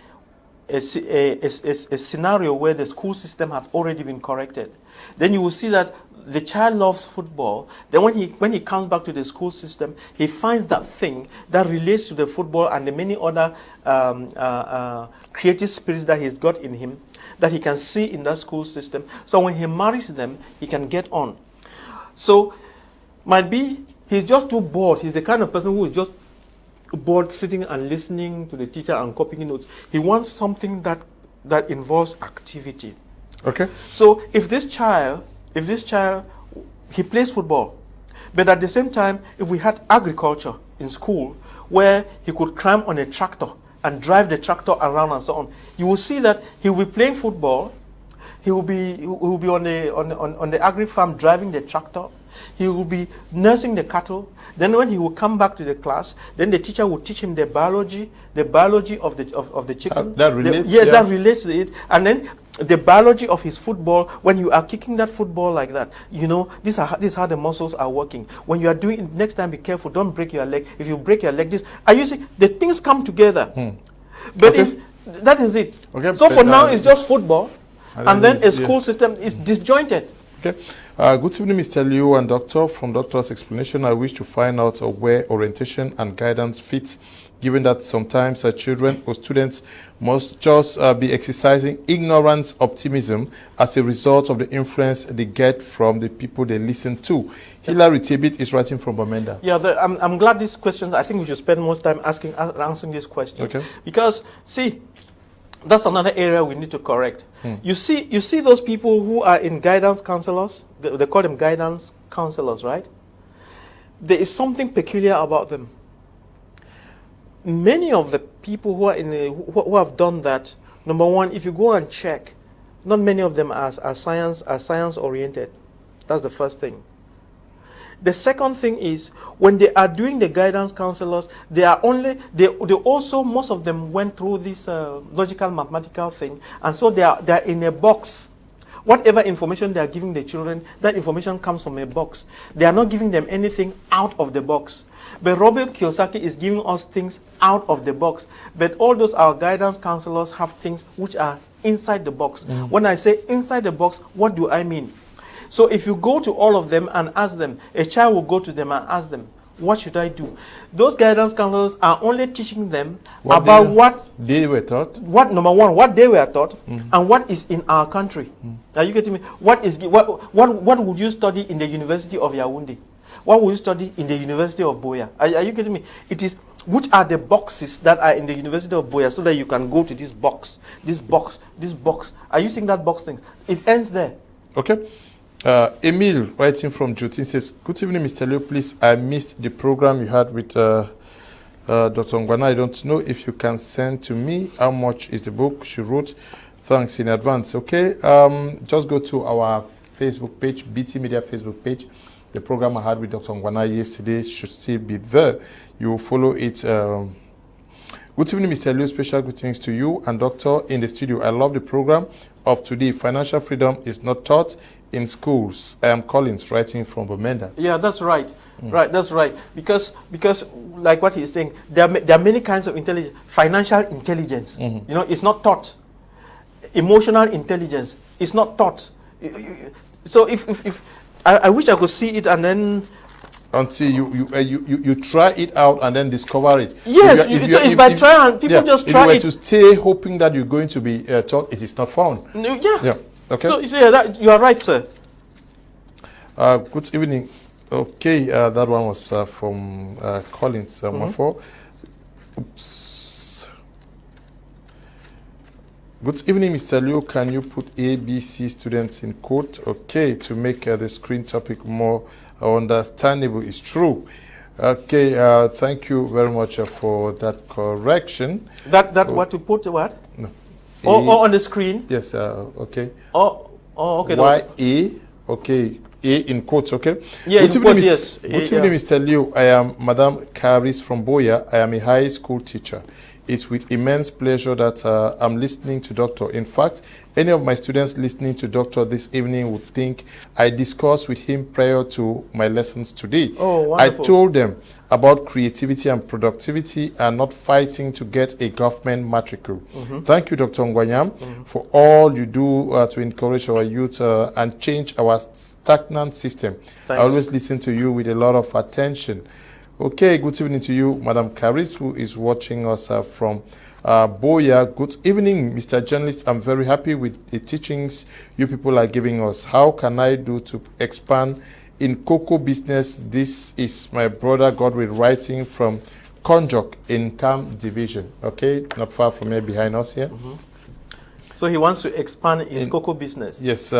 a scenario where the school system has already been corrected. Then you will see that the child loves football. Then when he comes back to the school system, he finds that thing that relates to the football and the many other creative spirits that he's got in him that he can see in that school system. So when he marries them, he can get on. So might be he's just too bored. He's the kind of person who is just bored sitting and listening to the teacher and copying notes. He wants something that involves activity. Okay. So if this child, he plays football, but at the same time, if we had agriculture in school where he could climb on a tractor and drive the tractor around and so on, you will see that he will be playing football. He will be on the agri farm driving the tractor. He will be nursing the cattle. Then when he will come back to the class, then the teacher will teach him the biology of the chicken. That relates. That relates to it. And then the biology of his football. When you are kicking that football like that, you know this is how the muscles are working. When you are doing it, next time, be careful. Don't break your leg. If you break your leg, the things come together. But if that is it. Okay. So for now, it's just football, and then a school system is disjointed. Okay. Good evening, Mr. Liu and Doctor. From Doctor's explanation, I wish to find out where orientation and guidance fits, given that sometimes children or students must just be exercising ignorance optimism as a result of the influence they get from the people they listen to. Hilary Tibit is writing from Bamenda. Yeah, I'm glad these questions, I think we should spend most time answering these questions. Okay. Because, see, that's another area we need to correct. You see those people who are in guidance counselors, they call them guidance counselors, right? There is something peculiar about them. Many of the people who are who have done that, number one, if you go and check, not many of them are science oriented. That's the first thing. The second thing is, when they are doing the guidance counselors, they also, most of them went through this logical mathematical thing, and so they are in a box. Whatever information they are giving the children, that information comes from a box. They are not giving them anything out of the box. But Robert Kiyosaki is giving us things out of the box. But all those our guidance counselors have things which are inside the box. When I say inside the box, what do I mean? So if you go to all of them and ask them, a child will go to them and ask them, what should I do? Those guidance counselors are only teaching them what they were taught. Number one, what they were taught, and what is in our country. Are you getting me? What would you study in the University of Yaoundé? What would you study in the University of Boya? Are you getting me? It is which are the boxes that are in the University of Boya, so that you can go to this box, this box, this box. Are you seeing that box things? It ends there. Okay. Emil, writing from Jutin, says, good evening, Mr. Leo. Please, I missed the program you had with Dr. Ngwana. I don't know if you can send to me how much is the book she wrote. Thanks in advance. Okay. Just go to our Facebook page, BT Media Facebook page. The program I had with Dr. Ngwana yesterday should still be there. You will follow it Good evening, Mr. Leo. Special greetings to you and Doctor in the studio. I love the program of today. Financial freedom is not taught in schools. I am Collins, writing from Bamenda. Yeah, that's right. Right, that's right. Because like what he's saying, there are many kinds of intelligence. Financial intelligence, it's not taught. Emotional intelligence is not taught. So if I wish I could see it and then until you try it out and then discover it. Yes, it's by trying, and people just try it. If you were to stay hoping that you're going to be taught, it is not found. Yeah. Okay. So you are right, sir. Good evening. Okay, that one was from Collins. Oops. Good evening, Mr. Leo. Can you put ABC students in quote? Okay, to make the screen topic more understandable. It's true. Okay, thank you very much for that correction. That what to put what? No. Or on the screen? Yes. Okay. Oh, okay. Y-A. Okay. A in quotes, okay? Yeah, good in evening, quotes, yes. Good evening, Mr. Leo. I am Madam Caris from Boya. I am a high school teacher. It's with immense pleasure that I'm listening to Doctor. In fact, any of my students listening to Doctor this evening would think I discussed with him prior to my lessons today. Oh, I wonderful. told them about creativity and productivity and not fighting to get a government matricule. Thank you, Dr. Ngwanyam, for all you do to encourage our youth and change our stagnant system. Thanks. I always listen to you with a lot of attention. Okay, good evening to you, Madam Caris, who is watching us from Boya. Good evening, Mr. Journalist. I'm very happy with the teachings you people are giving us. How can I do to expand in cocoa business? This is my brother Godwin writing from Konjok in Kam Division. Okay, not far from here, behind us here. So he wants to expand his cocoa business. Yes.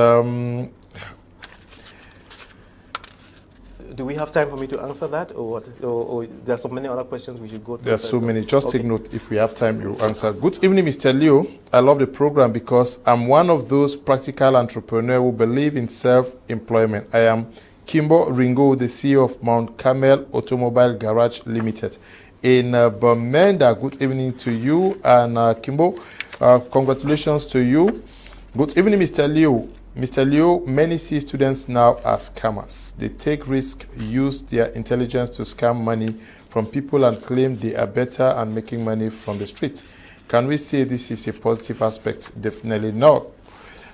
Do we have time for me to answer that, or what? Or there are so many other questions we should go through? There are so many. Just take note. If we have time, you answer. Good evening, Mr. Leo. I love the program because I'm one of those practical entrepreneurs who believe in self-employment. I am Kimbo Ringo, the CEO of Mount Carmel Automobile Garage Limited in Bamenda. Good evening to you, and Kimbo, congratulations to you. Good evening, Mr. Leo. Mr. Leo, many C students now are scammers. They take risks, use their intelligence to scam money from people and claim they are better and making money from the streets. Can we say this is a positive aspect? Definitely not.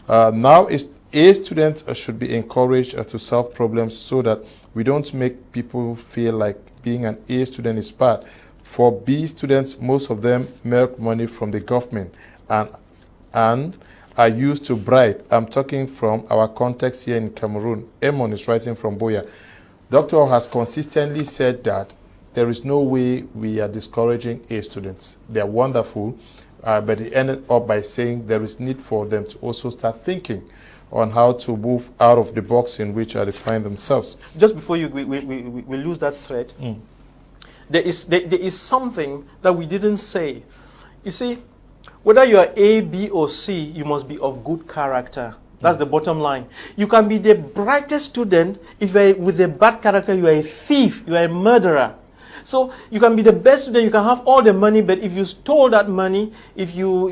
Now, A students should be encouraged to solve problems so that we don't make people feel like being an A student is bad. For B students, most of them make money from the government and are used to bribe. I'm talking from our context here in Cameroon. Emon is writing from Boya. Doctor has consistently said that there is no way we are discouraging A students. They are wonderful, but they ended up by saying there is need for them to also start thinking on how to move out of the box in which they find themselves. Just before we lose that thread, there is something that we didn't say. You see, whether you are A, B, or C, you must be of good character. That's the bottom line. You can be the brightest student if you are with a bad character. You are a thief. You are a murderer. So you can be the best student. You can have all the money, but if you stole that money, if you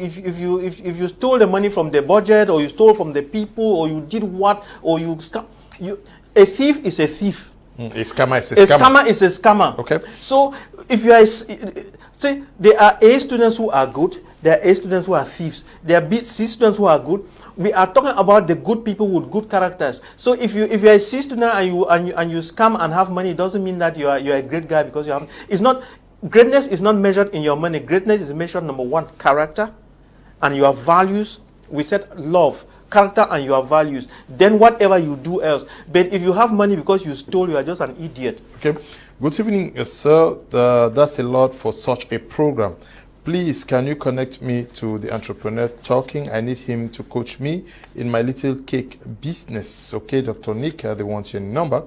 stole the money from the budget, or you stole from the people, or you did what, or a thief is a thief. A scammer is a scammer. A scammer is a scammer. Okay. So if you are, see, there are A students who are good. There are A students who are thieves. There are B, C students who are good. We are talking about the good people with good characters. So if you are a C student and you scam and have money, it doesn't mean that you are a great guy because you have. It's not. Greatness is not measured in your money. Greatness is measured, number one, character, and your values. We said love, character, and your values. Then whatever you do else. But if you have money because you stole, you are just an idiot. Okay. Good evening, sir. That's a lot for such a program. Please, can you connect me to the entrepreneur talking? I need him to coach me in my little cake business. Okay, Dr. Nick, they want your number.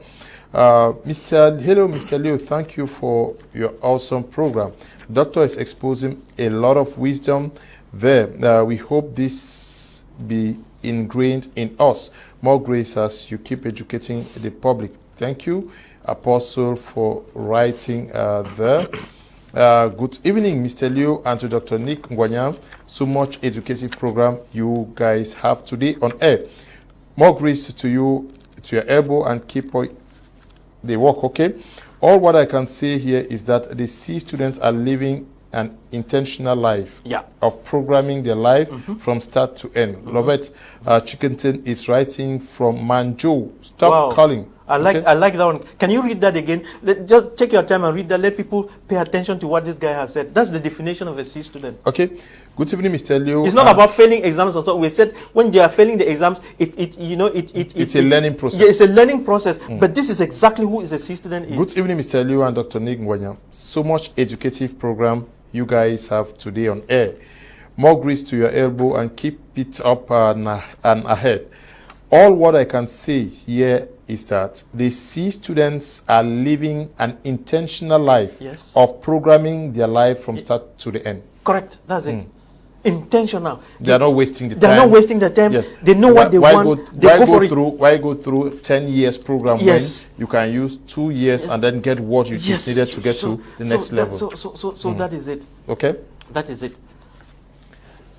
Hello, Mr. Leo. Thank you for your awesome program. Doctor is exposing a lot of wisdom there. We hope this be ingrained in us. More grace as you keep educating the public. Thank you, Apostle, for writing there. Good evening, Mr. Liu, and to Dr. Nick Ngwanyam. So much educative program you guys have today on air. More grace to you, to your elbow, and keep the work, okay? All what I can say here is that the C students are living an intentional life of programming their life from start to end. Love it. Chickenton is writing from Manjo. Stop calling. I like that one. Can you read that again? Just take your time and read that. Let people pay attention to what this guy has said. That's the definition of a C student. Okay. Good evening, Mr. Liu. It's not about failing exams or so. We said when they are failing the exams, it's a learning process. Yeah, it's a learning process. But this is exactly who is a C student is. Good evening, Mr. Liu and Dr. Nick Ngwanyam. So much educative program you guys have today on air. More grease to your elbow and keep it up and ahead. All what I can say here is that the C students are living an intentional life of programming their life from start to the end. Correct. That's it. Intentional. They are not wasting the time. They are not wasting the time. Yes. They know what they want. Why go through 10 years program when you can use 2 years and then get what you just needed to get to the next level? So that is it. Okay. That is it.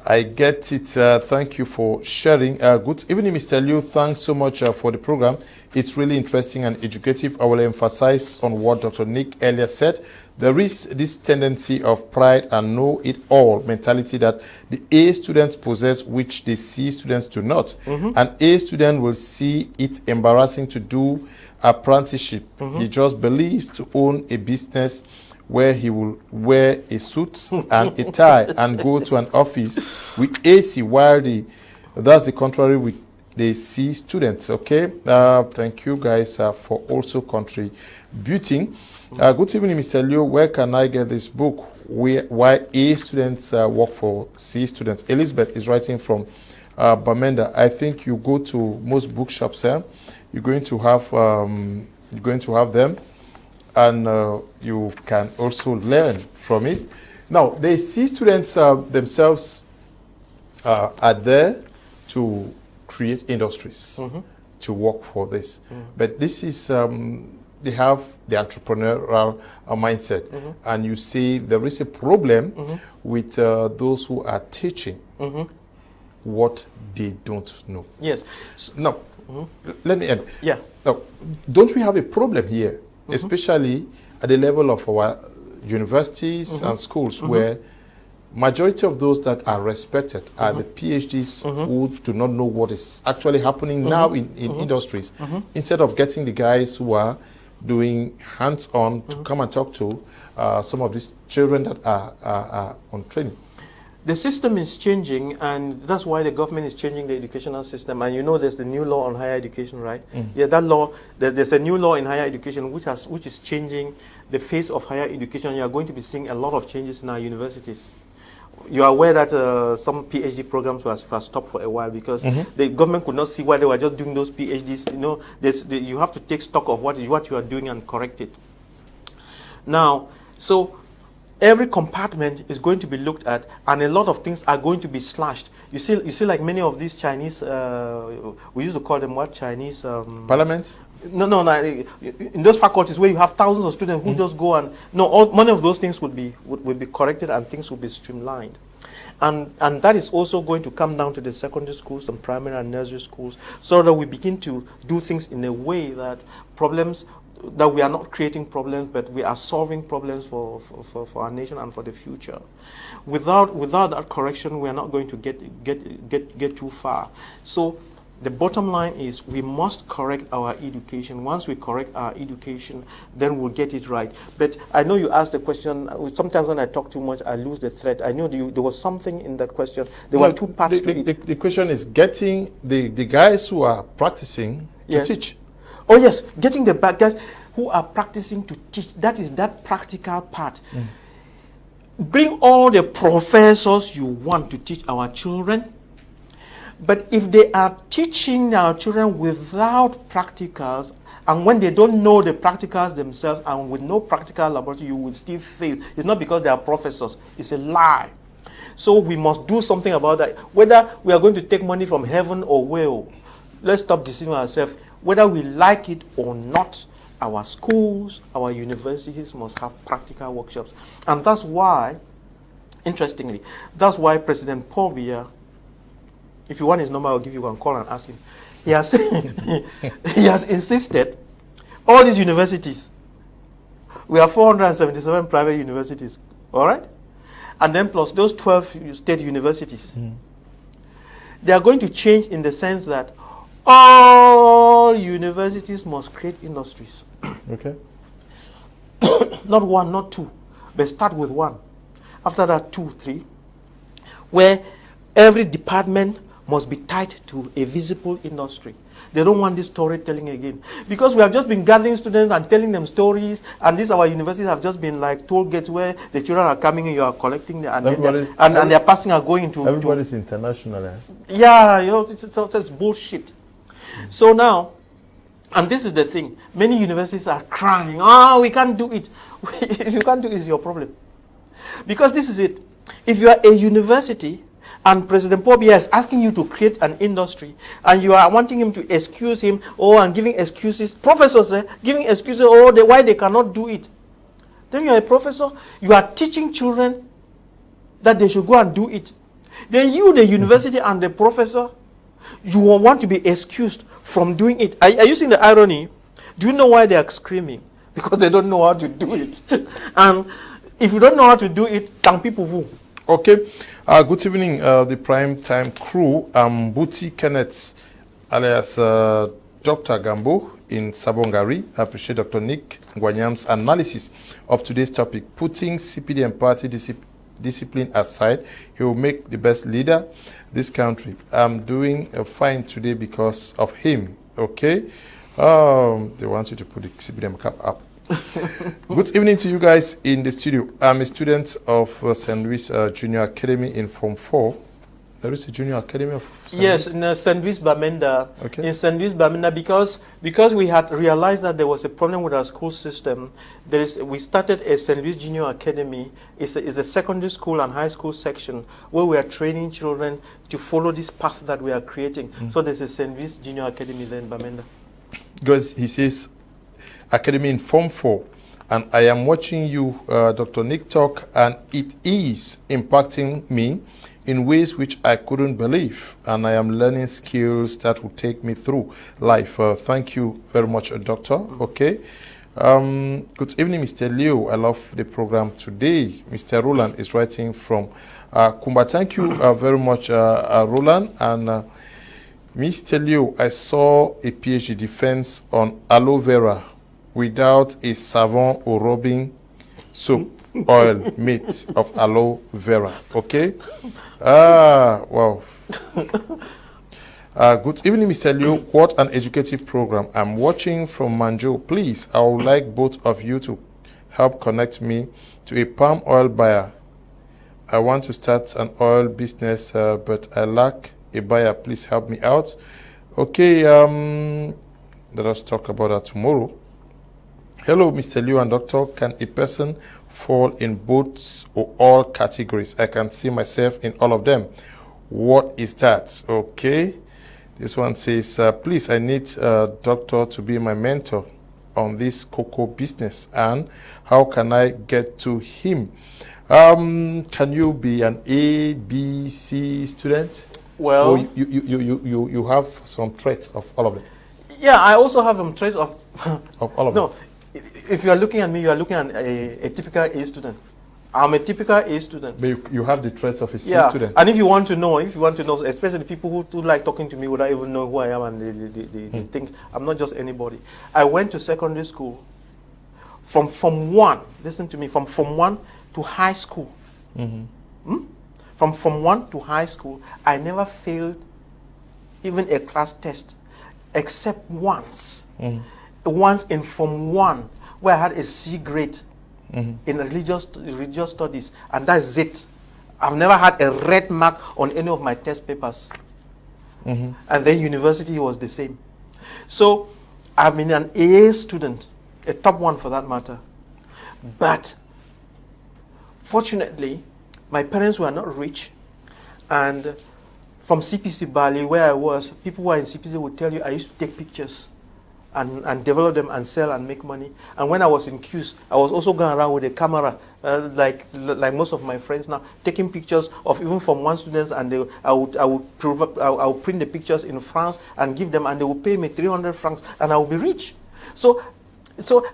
I get it. Thank you for sharing. Good evening, Mr. Liu. Thanks so much for the program. It's really interesting and educative. I will emphasize on what Dr. Nick earlier said. There is this tendency of pride and know-it-all mentality that the A students possess, which the C students do not. An A student will see it embarrassing to do apprenticeship. He just believes to own a business where he will wear a suit and a tie and go to an office with AC, while that's the contrary with the C students. Okay, thank you guys for also contributing. Good evening, Mr. Liu. Where can I get this book? Why A students work for C students? Elizabeth is writing from Bamenda. I think you go to most bookshops here. You're going to have them. And you can also learn from it. Now, the C students themselves are there to create industries, to work for this. But this is, they have the entrepreneurial mindset. And you see there is a problem with those who are teaching what they don't know. Yes. So, now, let me end. Yeah. Now, don't we have a problem here? Especially at the level of our universities and schools, where majority of those that are respected are the PhDs who do not know what is actually happening now in industries, instead of getting the guys who are doing hands-on to come and talk to some of these children that are on training. The system is changing, and that's why the government is changing the educational system. And you know, there's the new law on higher education, right? Yeah, that law. There's a new law in higher education which is changing the face of higher education. You are going to be seeing a lot of changes in our universities. You are aware that some PhD programs were stopped for a while because the government could not see why they were just doing those PhDs. You know, you have to take stock of what you are doing and correct it. Now, so every compartment is going to be looked at, and a lot of things are going to be slashed. You see, like many of these Chinese, we used to call them what? Chinese Parliament? No. In those faculties where you have thousands of students who just go and many of those things would be corrected and things would be streamlined. And that is also going to come down to the secondary schools and primary and nursery schools, so that we begin to do things in a way that that we are not creating problems, but we are solving problems for our nation and for the future. Without that correction, we are not going to get too far. So the bottom line is we must correct our education. Once we correct our education, then we'll get it right. But I know you asked the question. Sometimes when I talk too much, I lose the thread. I know there was something in that question. There were two parts to it. The question is getting the guys who are practicing to teach. Oh yes, getting the bad guys who are practicing to teach. That is that practical part. Bring all the professors you want to teach our children. But if they are teaching our children without practicals, and when they don't know the practicals themselves, and with no practical laboratory, you will still fail. It's not because they are professors. It's a lie. So we must do something about that. Whether we are going to take money from heaven or where, let's stop deceiving ourselves. Whether we like it or not, our schools, our universities must have practical workshops. And that's why, interestingly, that's why President Paul Biya, if you want his number, I'll give you one call and ask him. He has, he has insisted, all these universities, we have 477 private universities, all right? And then plus those 12 state universities. They are going to change in the sense that all universities must create industries. Okay. Not one, not two, but start with one. After that, 2, 3, where every department must be tied to a visible industry. They don't want this storytelling again. Because we have just been gathering students and telling them stories, and these our universities have just been like toll gates where the children are coming and you are collecting them, and they're passing and going to... Everybody's international. Eh? Yeah, you know, it's bullshit. So now, and this is the thing, many universities are crying, oh, we can't do it. If you can't do it, it's your problem. Because this is it. If you are a university, and President Paul Biya is asking you to create an industry, and you are wanting him to excuse him, and giving excuses, professors giving excuses, why they cannot do it. Then you are a professor, you are teaching children that they should go and do it. Then you, the university and the professor, you will want to be excused from doing it. Are you seeing the irony? Do you know why they are screaming? Because they don't know how to do it. And if you don't know how to do it, can people who? Okay. Good evening, the Prime Time crew. I'm Buti Kenneth, alias Dr. Gambo in Sabongari. I appreciate Dr. Nick Ngwanyam's analysis of today's topic. Putting CPD and party discipline aside, he will make the best leader this country. I'm doing fine today because of him. Okay. They want you to put the CPD cap up. Good evening to you guys in the studio. I'm a student of St. Louis Junior Academy in Form 4. There is a Junior Academy of St. Yes, Louis? in St. Louis Bamenda. Okay. In St. Louis Bamenda, because we had realized that there was a problem with our school system. We started a St. Louis Junior Academy. It's a secondary school and high school section where we are training children to follow this path that we are creating. So there's a St. Louis Junior Academy there in Bamenda. Because he says Academy in Form 4, and I am watching you, Dr. Nick, talk, and it is impacting me in ways which I couldn't believe, and I am learning skills that will take me through life. Thank you very much, Doctor. Okay. Good evening, Mr. Leo. I love the program today. Mr. Roland is writing from Kumba. Thank you very much, Roland. And Mr. Leo, I saw a PhD defense on aloe vera without a savon or rubbing soap oil made of aloe vera. Okay? Wow. Good evening, Mr. Leo. What an educative program. I'm watching from Manjo. Please, I would like both of you to help connect me to a palm oil buyer. I want to start an oil business, but I lack a buyer. Please help me out. Okay, let us talk about that tomorrow. Hello, Mr. Liu and Doctor. Can a person fall in both or all categories? I can see myself in all of them. What is that? Okay. This one says, please, I need a doctor to be my mentor on this cocoa business. And how can I get to him? Can you be an A, B, C student? Well, or you have some traits of all of them? Yeah, I also have some traits of all of them. No. If you are looking at me, you are looking at a typical A student. I'm a typical A student. But you have the traits of a C student. And if you want to know, especially people who like talking to me without even know who I am, and they think I'm not just anybody. I went to secondary school from Form 1. Listen to me, from Form 1 to high school. From Form 1 to high school, I never failed even a class test, except once. Once in Form 1, where I had a C grade in religious studies, and that's it. I've never had a red mark on any of my test papers. And then university was the same. So I've been an A student, a top one for that matter. But fortunately, my parents were not rich, and from CPC Bali, where I was, people who are in CPC would tell you I used to take pictures and develop them and sell and make money. And when I was in queues, I was also going around with a camera, like most of my friends now, taking pictures of even from one students, and I would print the pictures in France and give them, and they would pay me 300 francs, and I would be rich. So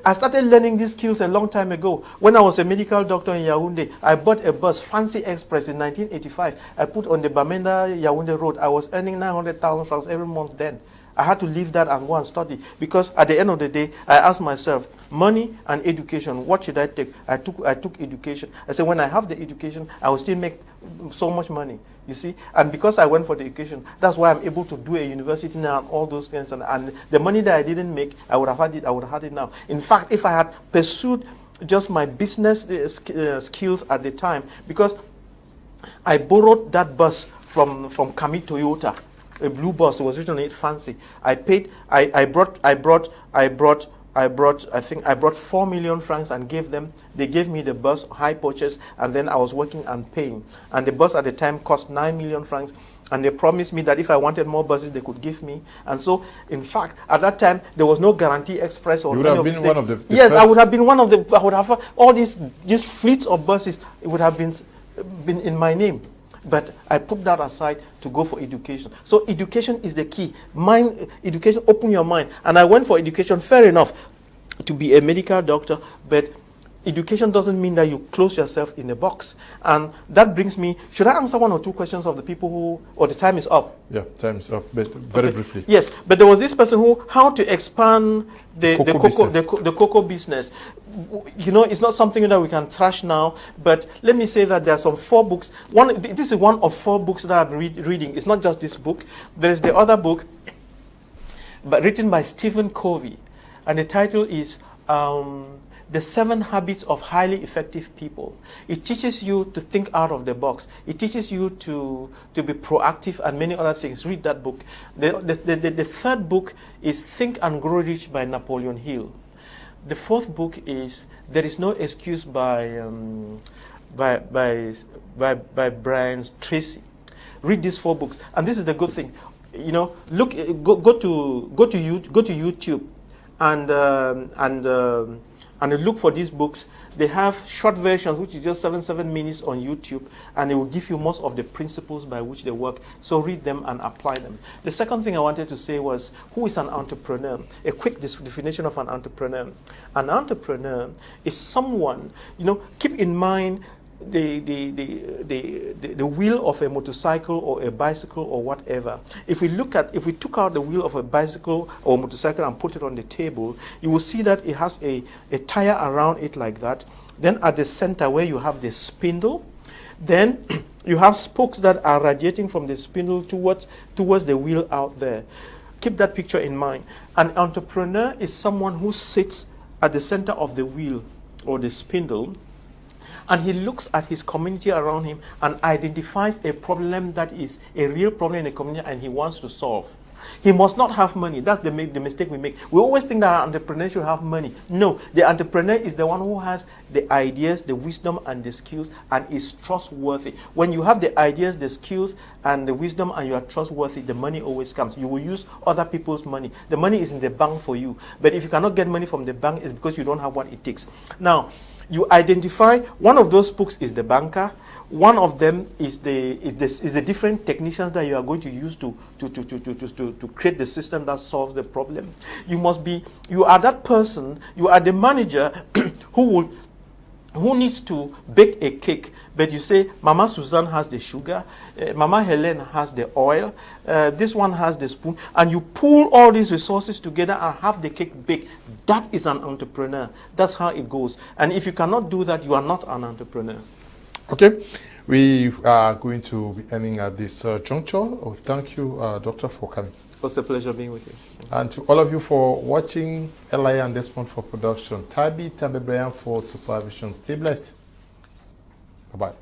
I started learning these skills a long time ago. When I was a medical doctor in Yaoundé, I bought a bus, Fancy Express, in 1985. I put on the Bamenda Yaoundé road. I was earning 900,000 francs every month then. I had to leave that and go and study, because at the end of the day, I asked myself, money and education, what should I take? I took education. I said, when I have the education, I will still make so much money, you see. And because I went for the education, that's why I'm able to do a university now and all those things. And the money that I didn't make, I would have had it. I would have had it now. In fact, if I had pursued just my business skills at the time, because I borrowed that bus from Kami Toyota, a blue bus. It was originally fancy. I think I brought 4 million francs and gave them. They gave me the bus, high purchase, and then I was working and paying. And the bus at the time cost 9 million francs, and they promised me that if I wanted more buses, they could give me. And so, in fact, at that time, there was no Guarantee Express or. You would have been one of the yes, first. I would have been one of the. I would have all these fleets of buses. It would have been in my name. But I put that aside to go for education. So education is the key. Education, open your mind. And I went for education, fair enough, to be a medical doctor, but education doesn't mean that you close yourself in a box. And that brings me, should I answer one or two questions of the people who, or the time is up? Yeah, time is up, but very briefly. Yes, but there was this person who, how to expand the cocoa business. You know, it's not something that we can thrash now, but let me say that there are some 4 books. This is one of 4 books that I've been reading. It's not just this book. There is the other book, but written by Stephen Covey, and the title is The 7 Habits of Highly Effective People. It teaches you to think out of the box. It teaches you to be proactive and many other things. Read that book. The third book is Think and Grow Rich by Napoleon Hill. The 4th book is There Is No Excuse by Brian Tracy. Read these 4 books, and this is the good thing. You know, go to YouTube and look for these books. They have short versions, which is just 7 minutes on YouTube, and it will give you most of the principles by which they work. So read them and apply them. The second thing I wanted to say was, who is an entrepreneur? A quick definition of an entrepreneur. An entrepreneur is someone, you know, keep in mind the wheel of a motorcycle or a bicycle or whatever. If we took out the wheel of a bicycle or motorcycle and put it on the table, you will see that it has a tire around it like that. Then at the center where you have the spindle, then you have spokes that are radiating from the spindle towards the wheel out there. Keep that picture in mind. An entrepreneur is someone who sits at the center of the wheel or the spindle, and he looks at his community around him and identifies a problem that is a real problem in the community and he wants to solve. He must not have money. That's the mistake we make. We always think that an entrepreneur should have money. No, the entrepreneur is the one who has the ideas, the wisdom, and the skills, and is trustworthy. When you have the ideas, the skills, and the wisdom, and you are trustworthy, the money always comes. You will use other people's money. The money is in the bank for you. But if you cannot get money from the bank, it's because you don't have what it takes. Now, you identify, one of those books is The Banker. One of them is the different technicians that you are going to use to create the system that solves the problem. You are that person, you are the manager who needs to bake a cake, but you say, Mama Suzanne has the sugar, Mama Helen has the oil, this one has the spoon, and you pull all these resources together and have the cake baked. That is an entrepreneur. That's how it goes. And if you cannot do that, you are not an entrepreneur. Okay, we are going to be ending at this juncture. Oh, thank you, Doctor, for coming. It was a pleasure being with you. And to all of you for watching, Eli and Desmond for production, Tabi Brian for supervision. Stay blessed. Bye-bye.